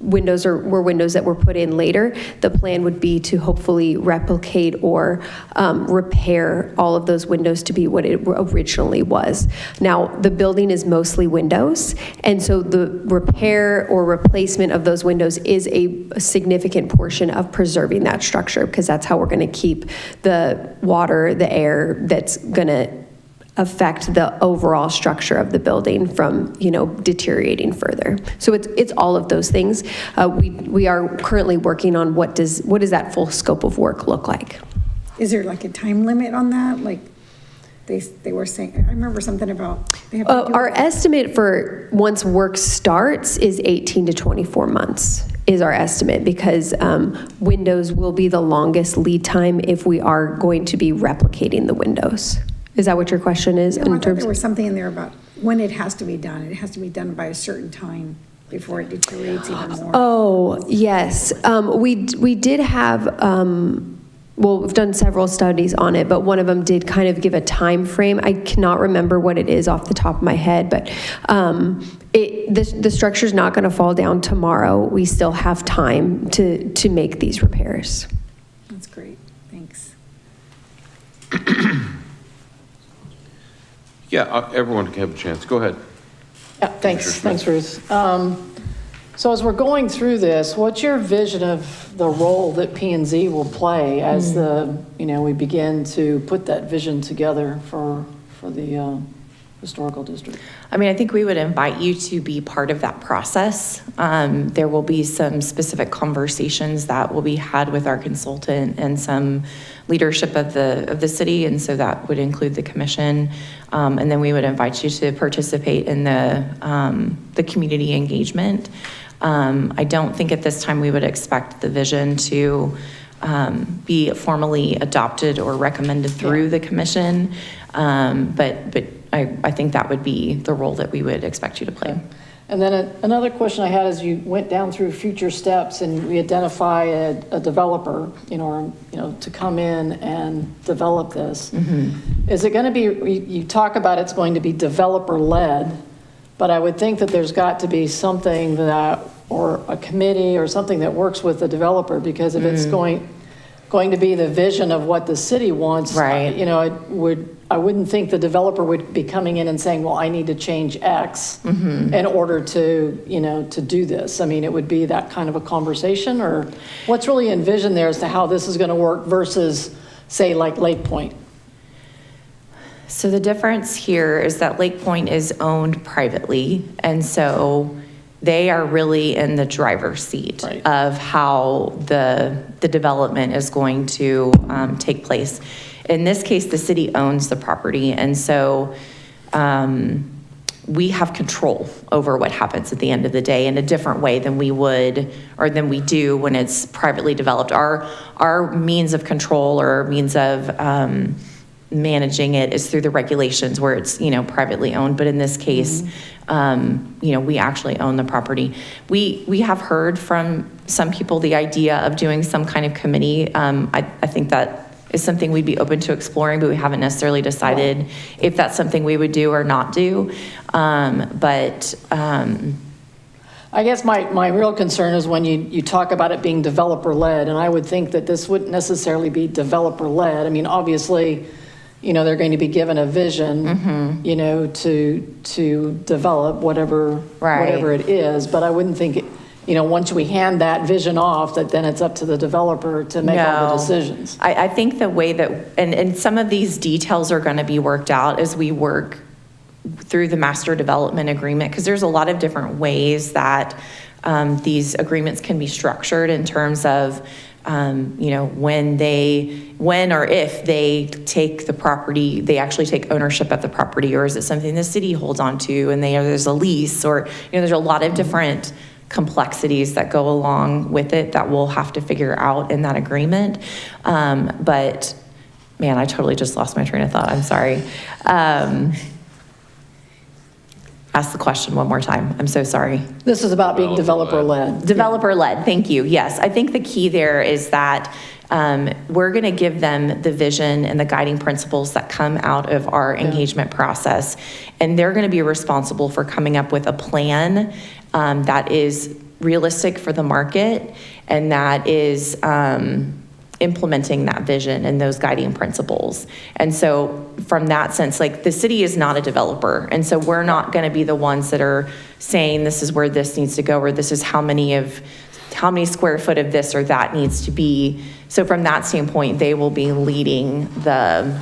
windows were windows that were put in later. The plan would be to hopefully replicate or repair all of those windows to be what it originally was. Now, the building is mostly windows, and so the repair or replacement of those windows is a significant portion of preserving that structure, because that's how we're going to keep the water, the air that's going to affect the overall structure of the building from, deteriorating further. So it's all of those things. We are currently working on what does that full scope of work look like. Is there like a time limit on that? Like they were saying, I remember something about. They have to do Our it. estimate for once work starts is 18 to 24 months is our estimate, because windows will be the longest lead time if we are going to be replicating the windows. Is that what your question is? No, I thought there was something in there about when it has to be done. It has to be done by a certain time before it deteriorates even more. Oh, yes. We did have, we've done several studies on it, but one of them did kind of give a time frame. I cannot remember what it is off the top of my head, but the structure's not going to fall down tomorrow. We still have time to make these repairs. That's great. Thanks. Yeah, everyone can have a chance. Go ahead. Yeah, thanks, Ruth. So as we're going through this, what's your vision of the role that P&Z will play as we begin to put that vision together for the historical district? I mean, I think we would invite you to be part of that process. There will be some specific conversations that will be had with our consultant and some leadership of the city, and so that would include the commission. And then we would invite you to participate in the community engagement. I don't think at this time we would expect the vision to be formally adopted or recommended through the commission, but I think that would be the role that we would expect you to play. And then another question I had is you went down through future steps and we identify a developer, to come in and develop this. Mm-hmm. Is it going to be, you talk about it's going to be developer-led, but I would think that there's got to be something that, or a committee or something that works with the developer, because if it's going to be the vision of what the city wants, right. I wouldn't think the developer would be coming in and saying, well, I need to change X in order to, to do this. I mean, it would be that kind of a conversation, or what's really envisioned there as to how this is going to work versus, say, like Lake Point? So the difference here is that Lake Point is owned privately, and so they are really in the driver's seat Right. of how the development is going to take place. In this case, the city owns the property, and so we have control over what happens at the end of the day in a different way than we would, or than we do when it's privately developed. Our means of control or means of managing it is through the regulations where it's, privately owned. But in this case, we actually own the property. We have heard from some people the idea of doing some kind of committee. I think that is something we'd be open to exploring, but we haven't necessarily decided if that's something we would do or not do. I guess my real concern is when you talk about it being developer-led, and I would think that this wouldn't necessarily be developer-led. I mean, obviously, they're going to be given a vision, to develop whatever it is, but I wouldn't think, once we hand that vision off, that then it's up to the developer to make all the decisions. I think the way that, and some of these details are going to be worked out as we work through the master development agreement, because there's a lot of different ways that these agreements can be structured in terms of when or if they take the property, they actually take ownership of the property, or is it something the city holds on to and there's a lease, or there's a lot of different complexities that go along with it that we'll have to figure out in that agreement. But man, I totally just lost my train of thought. I'm sorry. Ask the question one more time. I'm so sorry. This is about being developer-led. Developer-led, thank you. Yes, I think the key there is that we're going to give them the vision and the guiding principles that come out of our engagement process. And they're going to be responsible for coming up with a plan that is realistic for the market and that is implementing that vision and those guiding principles. And so from that sense, like the city is not a developer. And so we're not going to be the ones that are saying this is where this needs to go or this is how many square foot of this or that needs to be. So from that standpoint, they will be leading the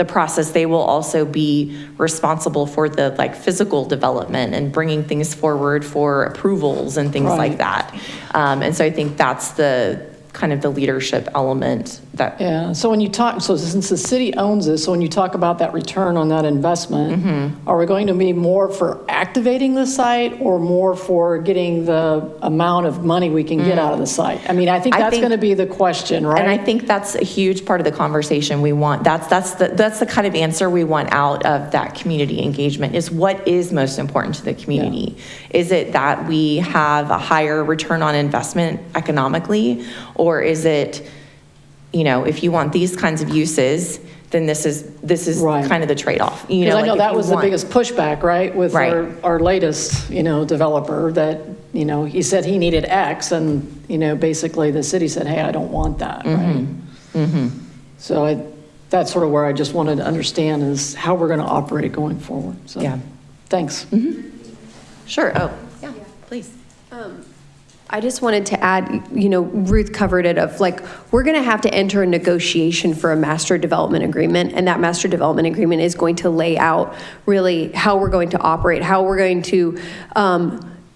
process. They will also be responsible for the like physical development and bringing things forward for approvals and things like that. And so I think that's the kind of the leadership element that. Yeah, so when you talk, so since the city owns this, so when you talk about that return on that investment, are we going to be more for activating the site or more for getting the amount of money we can get out of the site? I mean, I think that's going to be the question, right? And I think that's a huge part of the conversation we want. That's the kind of answer we want out of that community engagement is what is most important to the community. Is it that we have a higher return on investment economically, or is it, you know, if you want these kinds of uses, then this is Right. kind of the trade-off. You Because know, I know like if that you was the want- biggest pushback, right, with Right. our latest, you know, developer that, you know, he said he needed X and, you know, basically the city said, hey, I don't want that, right? So that's sort of where I just wanted to understand is how we're going to operate going forward. So, Yeah. thanks. Sure. Oh, yeah, please. I just wanted to add, you know, Ruth covered it of like, we're going to have to enter a negotiation for a master development agreement. And that master development agreement is going to lay out really how we're going to operate, how we're going to,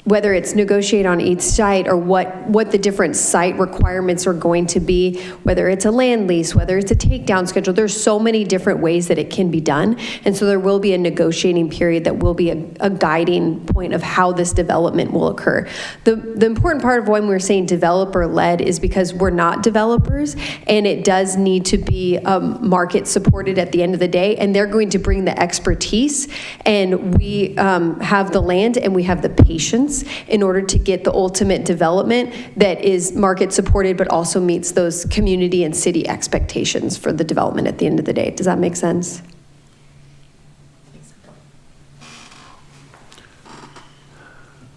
whether it's negotiate on each site or what the different site requirements are going to be, whether it's a land lease, whether it's a takedown schedule. There's so many different ways that it can be done. And so there will be a negotiating period that will be a guiding point of how this development will occur. The important part of when we're saying developer-led is because we're not developers, and it does need to be market supported at the end of the day, and they're going to bring the expertise, and we have the land and we have the patience in order to get the ultimate development that is market supported but also meets those community and city expectations for the development at the end of the day. Does that make sense?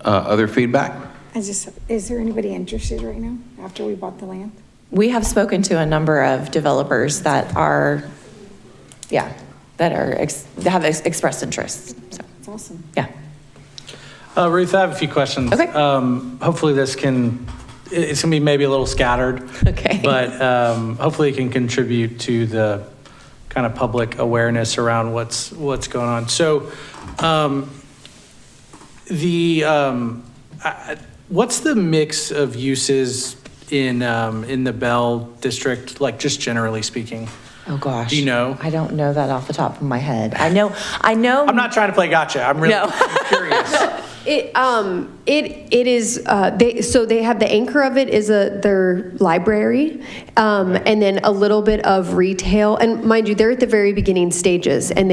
Other feedback? Is there anybody interested right now after we bought the land? We have spoken to a number of developers that are, that have expressed interest. So, It's awesome. yeah. Ruth, I have a few questions. Okay. Hopefully it's going to be maybe a little scattered. Okay. But hopefully it can contribute to the kind of public awareness around what's going on. So what's the mix of uses in the Bell district, like just generally speaking? Oh, gosh. Do you know? I don't know that off the top of my head. I know. I'm not trying to play gotcha. I'm really No. curious. It is, they have the anchor of it is their library, and then a little bit of retail. And mind you, they're at the very beginning stages, and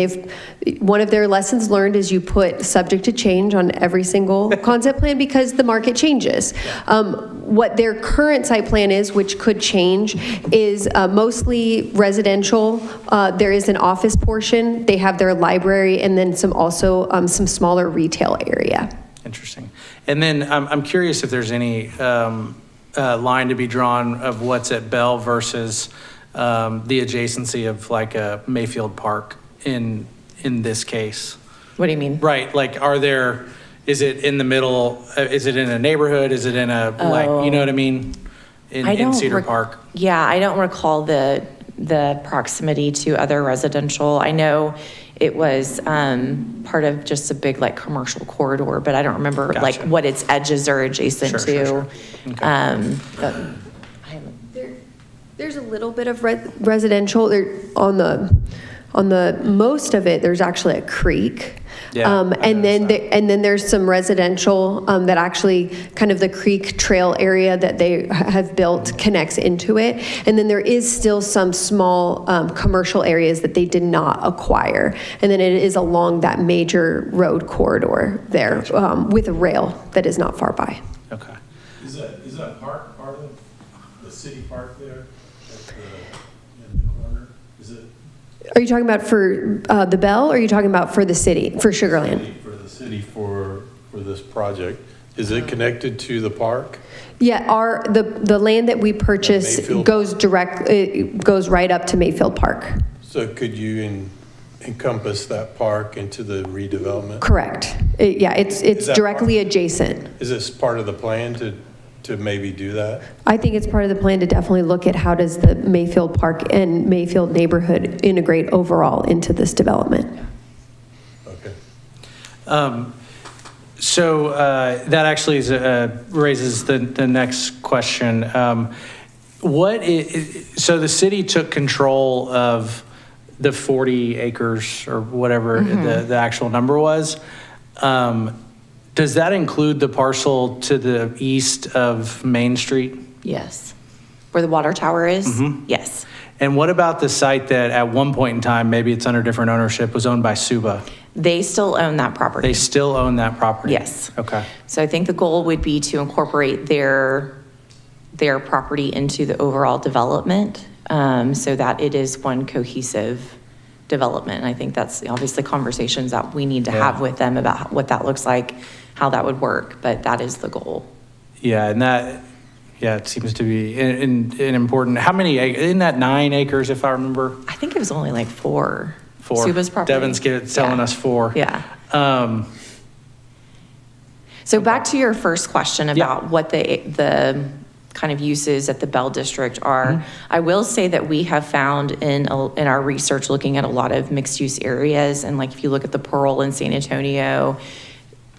one of their lessons learned is you put subject to change on every single concept plan because the market changes. What their current site plan is, which could change, is mostly residential. There is an office portion. They have their library, and then some smaller retail area. Interesting. And then I'm curious if there's any line to be drawn of what's at Bell versus the adjacency of like a Mayfield Park in this case. What do you mean? Right. Like, is it in the middle? Is it in a neighborhood? Is it in a, like, you know what I mean? In Cedar Park? Yeah, I don't recall the proximity to other residential. I know it was part of just a big like commercial corridor, but I don't remember like Gotcha. what its edges are adjacent to. Sure. Okay. But There's a little bit of residential there on the most of it. There's actually a creek, Yeah, And then there's some residential that actually, kind of the creek trail area that they have built connects into it. And then there is still some small commercial areas that they did not acquire. And then it is along that major road corridor there with a rail that is not far by. Okay. Is that park part of the city park there in the corner? Is it? Are you talking about for the Bell, or are you talking about for the city, for Sugarland? For the city for this project. Is it connected to the park? Yeah, the land that we purchase Mayfield. goes right up to Mayfield Park. So could you encompass that park into the redevelopment? Correct. It's that directly adjacent. Is this part of the plan to maybe do that? I think it's part of the plan to definitely look at how does the Mayfield Park and Mayfield neighborhood integrate overall into this development. Okay. So that actually raises the next question. So the city took control of the 40 acres or whatever the actual number was. Does that include the parcel to the east of Main Street? Yes. Where the water tower is? Yes. And what about the site that at one point in time, maybe it's under different ownership, was owned by Suba? They still own that property. They still own that property? Yes. Okay. So I think the goal would be to incorporate their property into the overall development, so that it is one cohesive development. And I think that's obviously conversations that we need to have with them about what that looks like, how that would work, but that is the goal. Yeah, and it seems to be an important, how many, isn't that 9 acres if I remember? I think it was only like 4. 4. Suba's property. Devin's telling us 4. Yeah. So back to your first question about what the kind of uses at the Bell District are. I will say that we have found in our research looking at a lot of mixed use areas, and like if you look at the Pearl in San Antonio,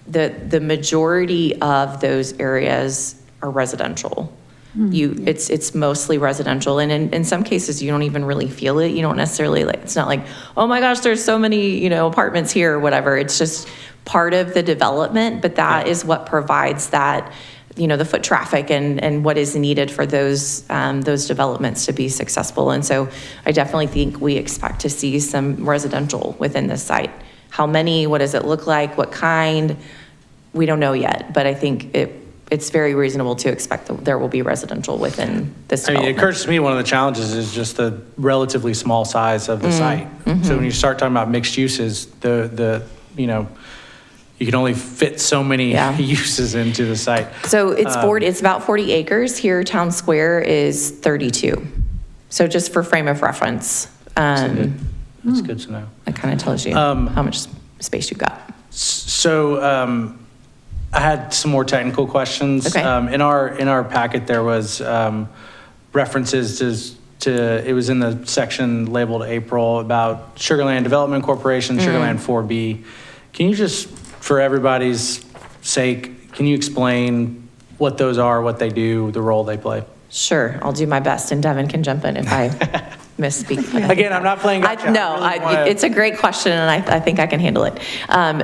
the majority of those areas are residential. It's mostly residential, and in some cases you don't even really feel it. You don't necessarily it's not like, oh my gosh, there's so many apartments here or whatever. It's just part of the development, but that is what provides that the foot traffic and what is needed for those developments to be successful. And so I definitely think we expect to see some residential within this site. How many? What does it look like? What kind? We don't know yet, but I think it's very reasonable to expect that there will be residential within this development. It occurs to me one of the challenges is just the relatively small size of the site. So when you start talking about mixed uses, you can only fit so many uses into the site. So it's about 40 acres. Here, Town Square is 32. So just for frame of reference, That's good to know. it kind of tells you how much space you've got. So I had some more technical questions. Okay. In our packet, there was references to it was in the section labeled April about Sugarland Development Corporation, Sugarland 4B. Can you just, for everybody's sake, can you explain what those are, what they do, the role they play? Sure, I'll do my best, and Devin can jump in if I misspeak. Again, I'm not playing gotcha. It's a great question, and I think I can handle it.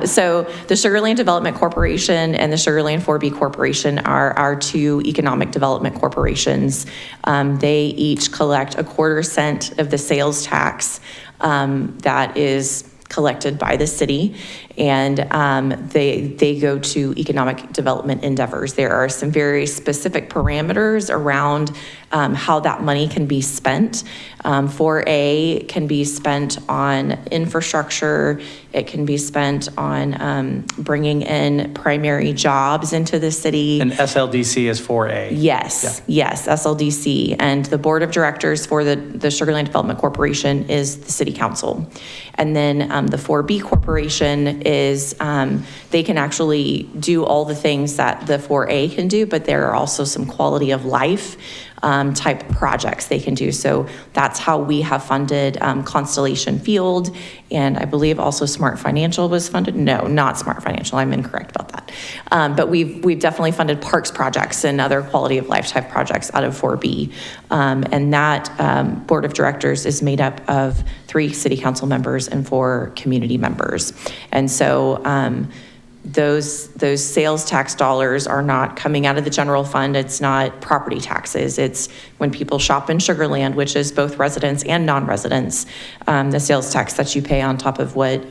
So the Sugarland Development Corporation and the Sugarland 4B Corporation are our 2 economic development corporations. They each collect 1/4 cent of the sales tax that is collected by the city, and they go to economic development endeavors. There are some very specific parameters around how that money can be spent. 4A can be spent on infrastructure. It can be spent on bringing in primary jobs into the city. And SLDC is 4A. Yes, SLDC. And the board of directors for the Sugarland Development Corporation is the city council. And then the 4B Corporation is, they can actually do all the things that the 4A can do, but there are also some quality of life type projects they can do. So that's how we have funded Constellation Field, and I believe also Smart Financial was funded. No, not Smart Financial. I'm incorrect about that. But we've definitely funded parks projects and other quality of life type projects out of 4B. And that board of directors is made up of 3 city council members and 4 community members. And so those sales tax dollars are not coming out of the general fund. It's not property taxes. It's when people shop in Sugar Land, which is both residents and non-residents, the sales tax that you pay on top of what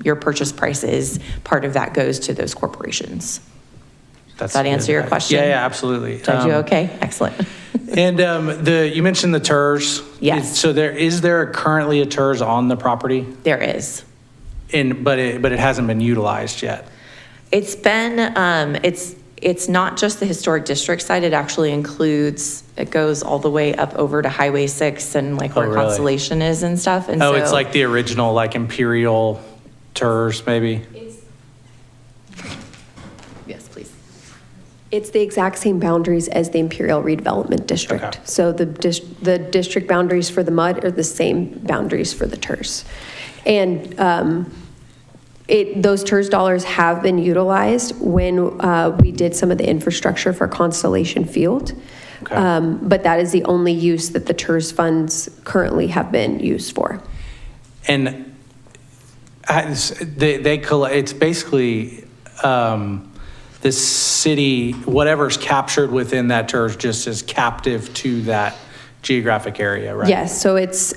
your purchase price is, part of that goes to those corporations. Does that answer your question? Yeah, absolutely. Did I do okay? Excellent. And you mentioned the TERS. Yes. So is there currently a TERS on the property? There is. But it hasn't been utilized yet. It's been, it's not just the historic district side, it actually includes, it goes all the way up over to Highway 6 and like where really? Constellation is and stuff. And Oh, so, it's like the original, like Imperial TERS, maybe? yes, please. It's the exact same boundaries as the Imperial Redevelopment District. Okay. So the district boundaries for the MUD are the same boundaries for the TERS. And those TERS dollars have been utilized when we did some of the infrastructure for Constellation Field. Okay. But that is the only use that the TERS funds currently have been used for. And it's basically the city, whatever's captured within that TERS just is captive to that geographic area, right? Yes, so it's,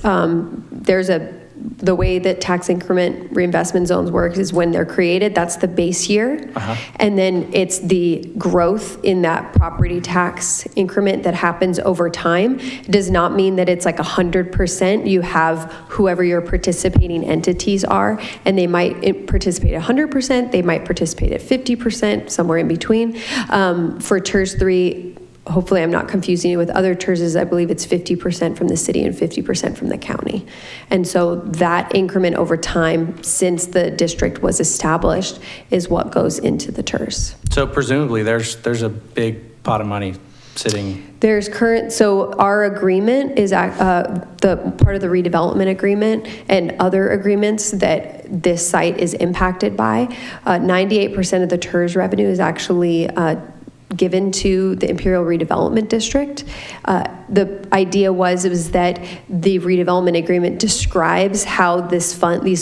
the way that tax increment reinvestment zones works is when they're created, that's the base year. And then it's the growth in that property tax increment that happens over time. It does not mean that it's like 100%. You have whoever your participating entities are, and they might participate 100%, they might participate at 50%, somewhere in between. For TERS 3, hopefully I'm not confusing you with other TERSs, I believe it's 50% from the city and 50% from the county. And so that increment over time, since the district was established, is what goes into the TERS. So presumably there's a big pot of money sitting. So our agreement is the part of the redevelopment agreement and other agreements that this site is impacted by. 98% of the TERS revenue is actually given to the Imperial Redevelopment District. The idea was that the redevelopment agreement describes how these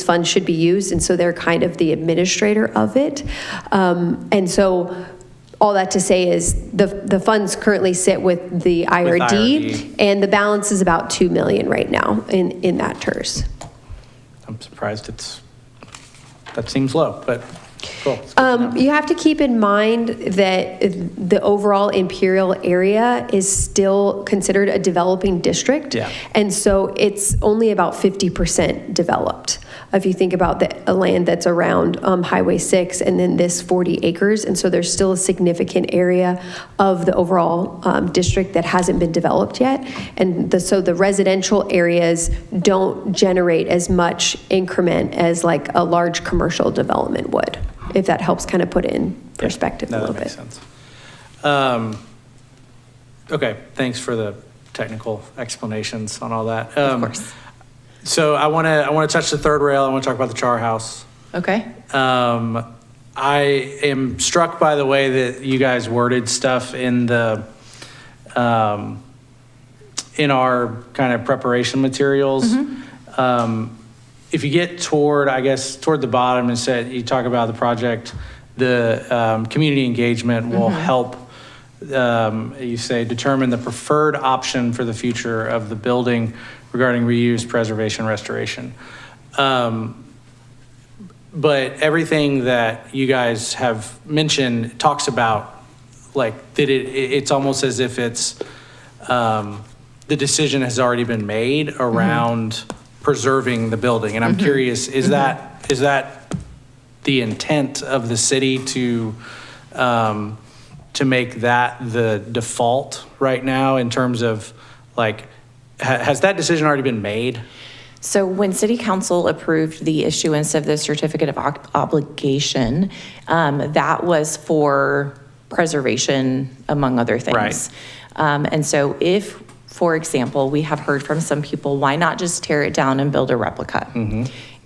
funds should be used, and so they're kind of the administrator of it. And so all that to say is the funds currently sit with the IRD, and the balance is about $2 million right now in that TERS. I'm surprised that seems low, but cool. You have to keep in mind that the overall Imperial area is still considered a developing district. Yeah. And so it's only about 50% developed. If you think about the land that's around Highway 6 and then this 40 acres. And so there's still a significant area of the overall district that hasn't been developed yet. And so the residential areas don't generate as much increment as like a large commercial development would, if that helps kind of put it in perspective a little bit. That makes sense. Okay, thanks for the technical explanations on all that. Of course. So I want to touch the third rail. I want to talk about the Char House. Okay. I am struck by the way that you guys worded stuff in the in our kind of preparation materials. If you get toward the bottom and said, you talk about the project, the community engagement will help, you say, determine the preferred option for the future of the building regarding reuse, preservation, restoration. But everything that you guys have mentioned talks about like that it's almost as if it's the decision has already been made around preserving the building. And I'm curious, is that the intent of the city to make that the default right now in terms of like, has that decision already been made? So when City Council approved the issuance of the certificate of obligation, that was for preservation, among other things. Right. And so if, for example, we have heard from some people, why not just tear it down and build a replica?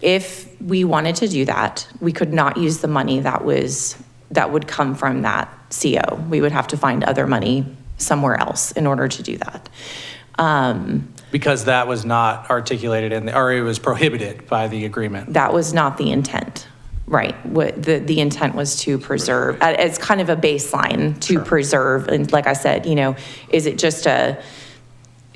If we wanted to do that, we could not use the money that was that would come from that CO. We would have to find other money somewhere else in order to do that. Because that was not articulated or it was prohibited by the agreement. That was not the intent, right? What the intent was to preserve, as kind of a baseline to preserve. And like I said, is it just a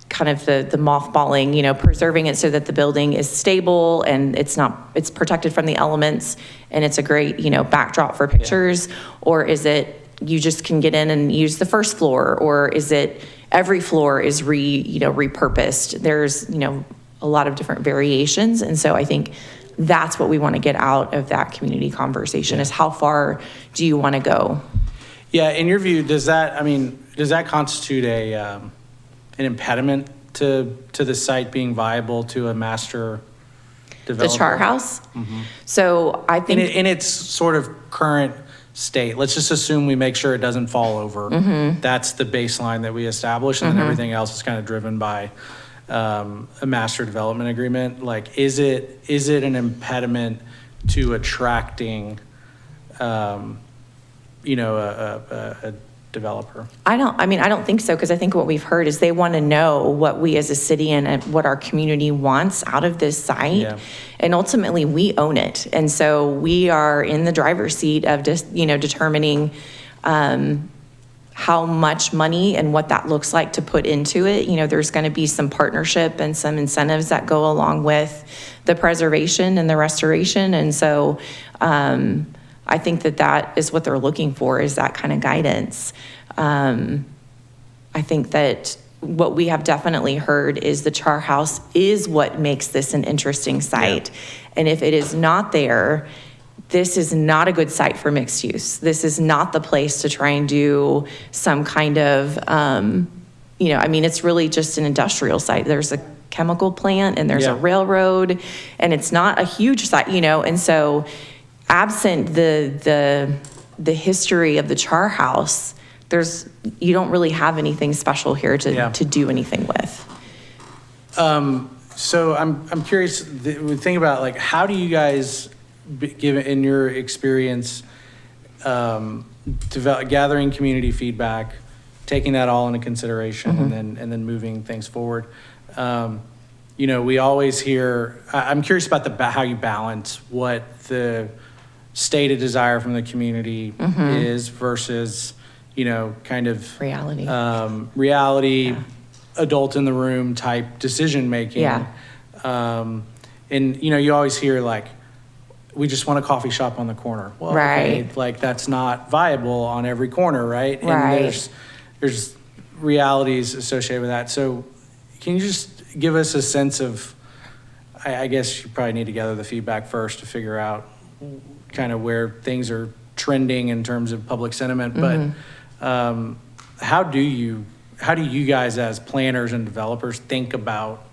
kind of the mothballing, preserving it so that the building is stable and it's protected from the elements and it's a great, backdrop for pictures? Or is it you just can get in and use the first floor? Or is it every floor is repurposed? There's, a lot of different variations. And so I think that's what we want to get out of that community conversation is how far do you want to go? Yeah, in your view, does that constitute an impediment to the site being viable to a master developer? The chart house? So I think. In its sort of current state, let's just assume we make sure it doesn't fall over. That's the baseline that we establish, and then everything else is kind of driven by a master development agreement. Like, is it an impediment to attracting, a developer? I don't think so, because I think what we've heard is they want to know what we as a city and what our community wants out of this site. Yeah. And ultimately, we own it. And so we are in the driver's seat of just, determining how much money and what that looks like to put into it. There's going to be some partnership and some incentives that go along with the preservation and the restoration. And so I think that is what they're looking for, is that kind of guidance. I think that what we have definitely heard is the char house is what makes this an interesting site. Yeah. And if it is not there, this is not a good site for mixed use. This is not the place to try and do some kind of, it's really just an industrial site. There's a chemical plant and there's a railroad, and it's not a huge site, and so absent the history of the char house, you don't really have anything special here to do anything with. So I'm curious, think about, like, how do you guys, given in your experience, gathering community feedback, taking that all into consideration, and then moving things forward? We always hear. I'm curious about how you balance what the stated desire from the community is versus, kind of reality, adult in the room type decision making. Yeah. And you always hear, like, we just want a coffee shop on the corner. Well, right. Okay, like, that's not viable on every corner, right? Right. And there's realities associated with that. So can you just give us a sense of, I guess you probably need to gather the feedback first to figure out kind of where things are trending in terms of public sentiment. But how do you guys as planners and developers think about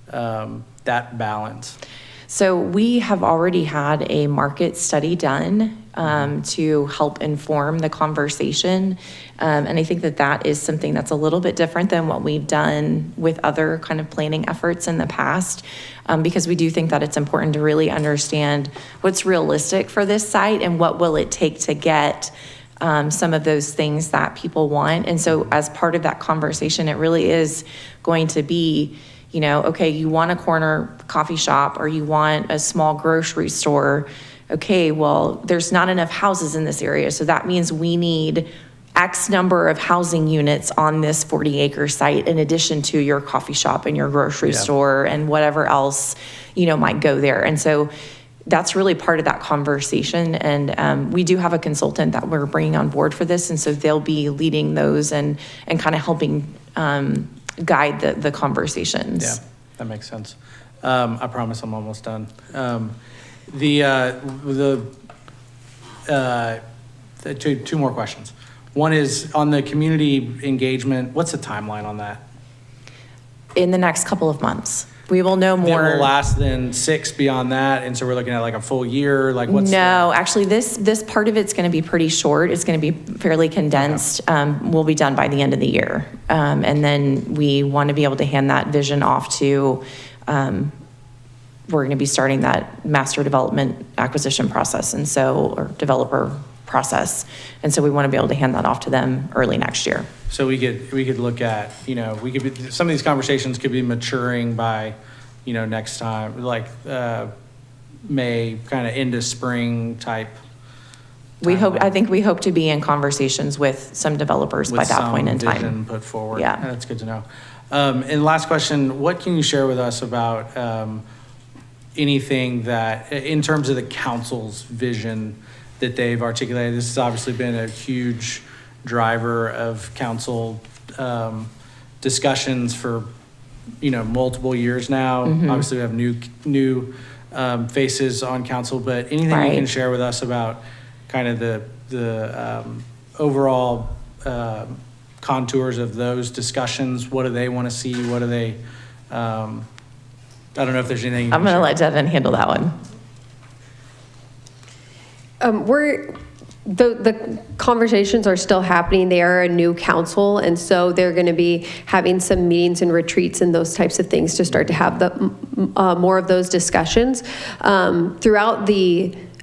that balance? So we have already had a market study done to help inform the conversation. And I think that is something that's a little bit different than what we've done with other kind of planning efforts in the past, because we do think that it's important to really understand what's realistic for this site and what will it take to get some of those things that people want. And so as part of that conversation, it really is going to be, okay, you want a corner coffee shop or you want a small grocery store. Okay, well, there's not enough houses in this area. So that means we need X number of housing units on this 40-acre site in addition to your coffee shop and your grocery store and whatever else, might go there. And so that's really part of that conversation. And we do have a consultant that we're bringing on board for this. And so they'll be leading those and kind of helping guide the conversations. Yeah, that makes sense. I promise I'm almost done. Two more questions. One is on the community engagement. What's the timeline on that? In the next couple of months, we will know more. It will last then 6 beyond that, and so we're looking at like a full year. Like, what's actually, this part of it's going to be pretty short. It's going to be fairly condensed. We'll be done by the end of the year, and then we want to be able to hand that vision off to. We're going to be starting that master development acquisition process, and so, or developer process. And so we want to be able to hand that off to them early next year. So we could look at, some of these conversations could be maturing by, next time, like, May, kind of into spring type. I think we hope to be in conversations with some developers by with that point in some vision time. put forward. Yeah. That's good to know. And last question, what can you share with us about anything that, in terms of the council's vision that they've articulated? This has obviously been a huge driver of council discussions for, multiple years now. Mm-hmm. Obviously, we have new faces on council, but anything you can Right. share with us about kind of the overall contours of those discussions? What do they want to see? What do they, I don't know if there's anything. I'm going to let Devin handle that one. The conversations are still happening. They are a new council, and so they're going to be having some meetings and retreats and those types of things to start to have more of those discussions. Throughout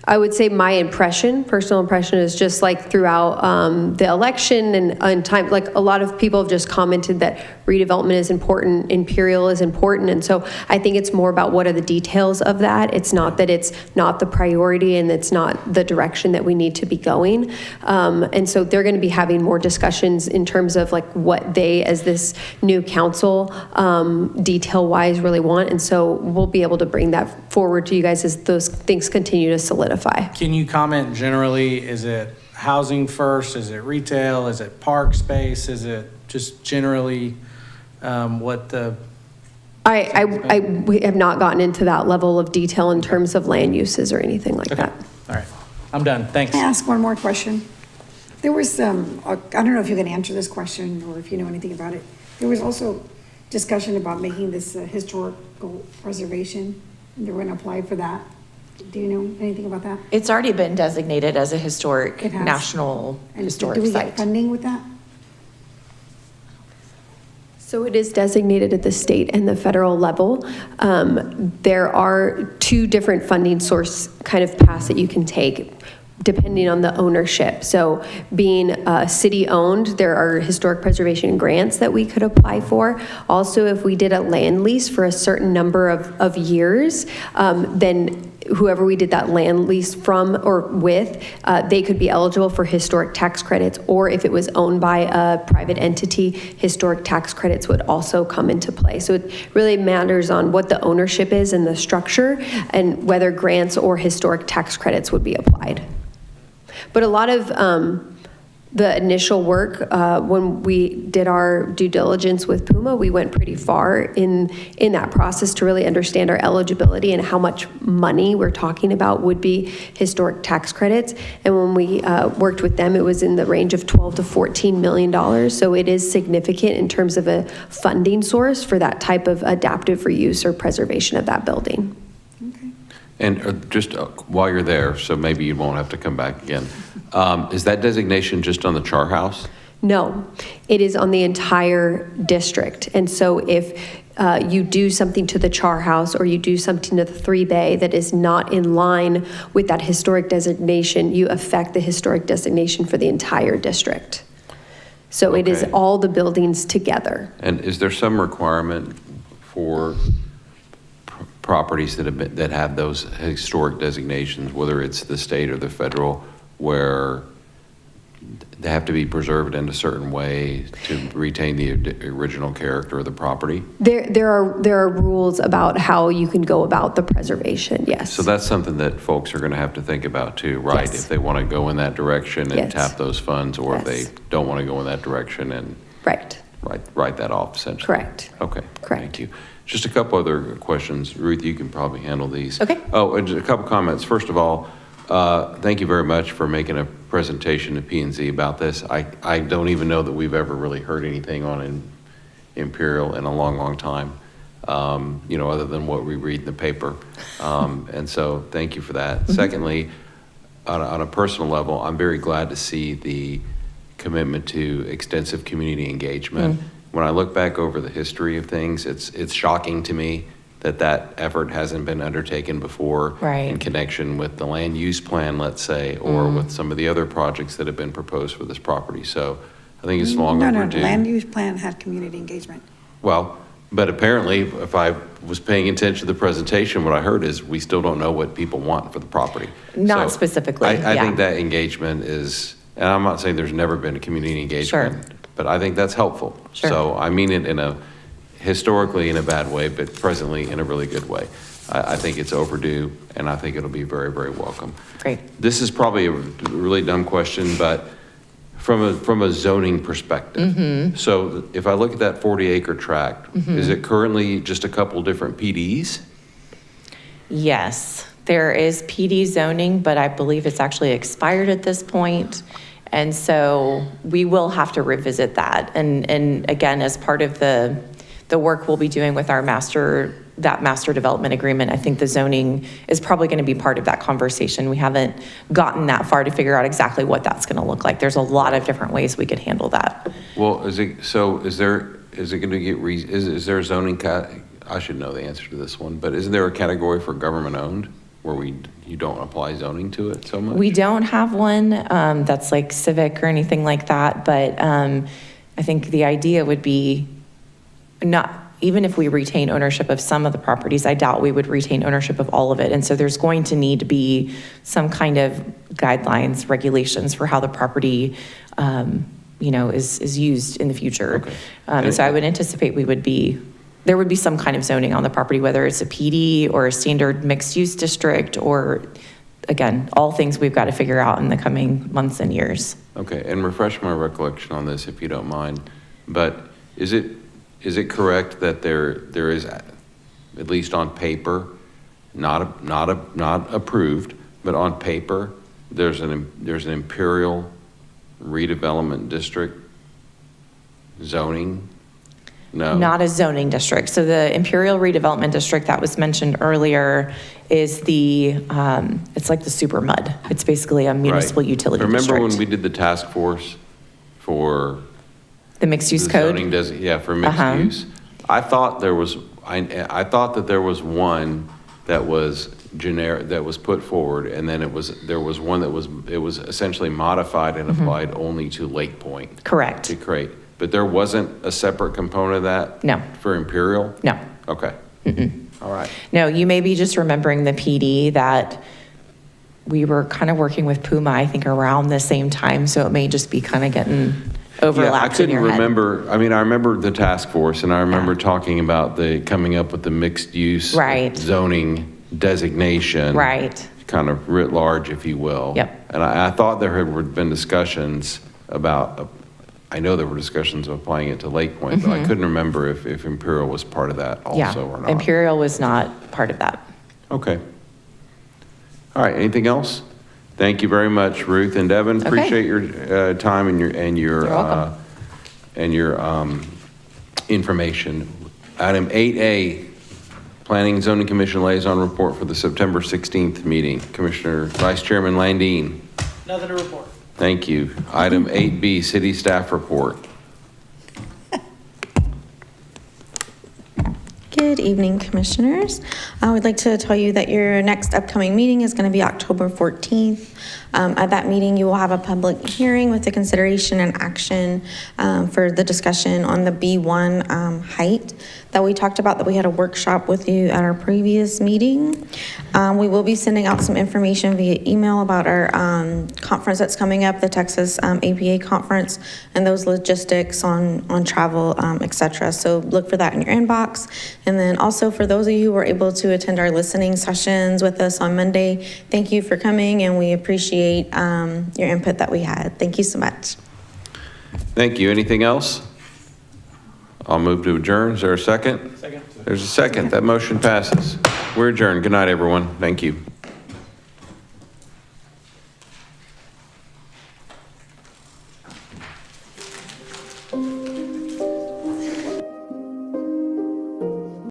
I would say my personal impression is just like throughout the election and time, like a lot of people have just commented that redevelopment is important, Imperial is important. And so I think it's more about what are the details of that. It's not that it's not the priority and it's not the direction that we need to be going. And so they're going to be having more discussions in terms of like what they as this new council detail-wise really want. And so we'll be able to bring that forward to you guys as those things continue to solidify. Can you comment generally, is it housing first? Is it retail? Is it park space? Is it just generally what the? We have not gotten into that level of detail in terms of land uses or anything like that. All right, I'm done. Thanks. Can I ask one more question? There was I don't know if you can answer this question or if you know anything about it. There was also discussion about making this historical preservation. They were going to apply for that. Do you know anything about that? It's already been designated as a historic, It has. national And historic do we site. get funding with that? So it is designated at the state and the federal level. There are two different funding source kind of paths that you can take depending on the ownership. So being city-owned, there are historic preservation grants that we could apply for. Also, if we did a land lease for a certain number of years, then whoever we did that land lease from or with, they could be eligible for historic tax credits, or if it was owned by a private entity, historic tax credits would also come into play. So it really matters on what the ownership is and the structure and whether grants or historic tax credits would be applied. But a lot of the initial work, when we did our due diligence with Puma, we went pretty far in that process to really understand our eligibility and how much money we're talking about would be historic tax credits. And when we worked with them, it was in the range of $12 to $14 million. So it is significant in terms of a funding source for that type of adaptive reuse or preservation of that building. And just while you're there, so maybe you won't have to come back again, is that designation just on the Char House? No, it is on the entire district. And so if you do something to the Char House or you do something to the 3 Bay that is not in line with that historic designation, you affect the historic designation for the entire district. So it is Okay. all the buildings together. And is there some requirement for properties that have those historic designations, whether it's the state or the federal, where they have to be preserved in a certain way to retain the original character of the property? There are rules about how you can go about the preservation, yes. So that's something that folks are going to have to think about too, right? Yes. If they want to go in that direction and Yes. tap those funds, or if Yes. they don't want to go in that direction and Right, write that off essentially. correct. Okay. Correct. Thank you. Just a couple other questions. Ruth, you can probably handle these. Okay. Oh, and just a couple comments. First of all, thank you very much for making a presentation to P&Z about this. I don't even know that we've ever really heard anything on Imperial in a long, long time, other than what we read in the paper. And so thank you for that. Mm-hmm. Secondly, on a personal level, I'm very glad to see the commitment to extensive community engagement. When I look back over the history of things, it's shocking to me that effort hasn't been undertaken before. Right. In connection with the land use plan, let's say, or with some of the other projects that have been proposed for this property. So I think it's long No, overdue. the land use plan had community engagement. Well, but apparently, if I was paying attention to the presentation, what I heard is we still don't know what people want for the property. Not So specifically, I yeah. think that engagement is, and I'm not saying there's never been a community engagement, but I think that's helpful. Sure. So I mean it historically in a bad way, but presently in a really good way. I think it's overdue, and I think it'll be very, very welcome. Great. This is probably a really dumb question, but from a zoning perspective. So if I look at that 40-acre tract, is it currently just a couple different PDs? Yes, there is PD zoning, but I believe it's actually expired at this point. And so we will have to revisit that. And again, as part of the work we'll be doing with our master development agreement, I think the zoning is probably going to be part of that conversation. We haven't gotten that far to figure out exactly what that's going to look like. There's a lot of different ways we could handle that. Well, is it going to get, is there a zoning, I should know the answer to this one, but isn't there a category for government owned where you don't apply zoning to it so much? We don't have one that's like civic or anything like that, but I think the idea would be not, even if we retain ownership of some of the properties, I doubt we would retain ownership of all of it. And so there's going to need to be some kind of guidelines, regulations for how the property, is used in the future. Okay. And so I would anticipate there would be some kind of zoning on the property, whether it's a PD or a standard mixed-use district, or, again, all things we've got to figure out in the coming months and years. Okay, and refresh my recollection on this if you don't mind, but is it correct that there is, at least on paper, not approved, but on paper, there's an Imperial redevelopment district zoning? No. Not a zoning district. So the Imperial redevelopment district that was mentioned earlier is it's like the super mud. It's basically a municipal Right. utility Remember district. when we did the task force for The mixed-use the code? zoning for mixed Uh-huh. use? I thought I thought that there was one that was generic, that was put forward, and then there was one that was essentially modified and applied only to Lake Point. Correct. To create, but there wasn't a separate component of that? No. For Imperial? No. Okay. All right. No, you may be just remembering the PD that we were kind of working with Puma, I think, around the same time, so it may just be kind of getting overlapped in your head. I remember the task force, and I remember talking about coming up with the mixed use Right. zoning designation. Right. Kind of writ large, if you will. Yep. And I thought there had been discussions about, I know there were discussions of applying it to Lake Point, but I couldn't remember if Imperial was part of that also or Yeah, not. Imperial was not part of that. Okay. All right, anything else? Thank you very much, Ruth and Devin. Okay. Appreciate your time and your You're welcome. information. Item 8A, Planning and Zoning Commission Liaison Report for the September 16th meeting. Commissioner Vice Chairman Landine. Nothing to report. Thank you. Item 8B, City Staff Report. Good evening, Commissioners. I would like to tell you that your next upcoming meeting is going to be October 14th. At that meeting, you will have a public hearing with the consideration and action for the discussion on the B1 height that we talked about, that we had a workshop with you at our previous meeting. We will be sending out some information via email about our conference that's coming up, the Texas APA conference, and those logistics on travel, et cetera. So look for that in your inbox. And then also for those of you who were able to attend our listening sessions with us on Monday, thank you for coming, and we appreciate your input that we had. Thank you so much. Thank you. Anything else? I'll move to adjourn. Is there a second? Second. There's a second. That motion passes. We're adjourned. Good night, everyone. Thank you.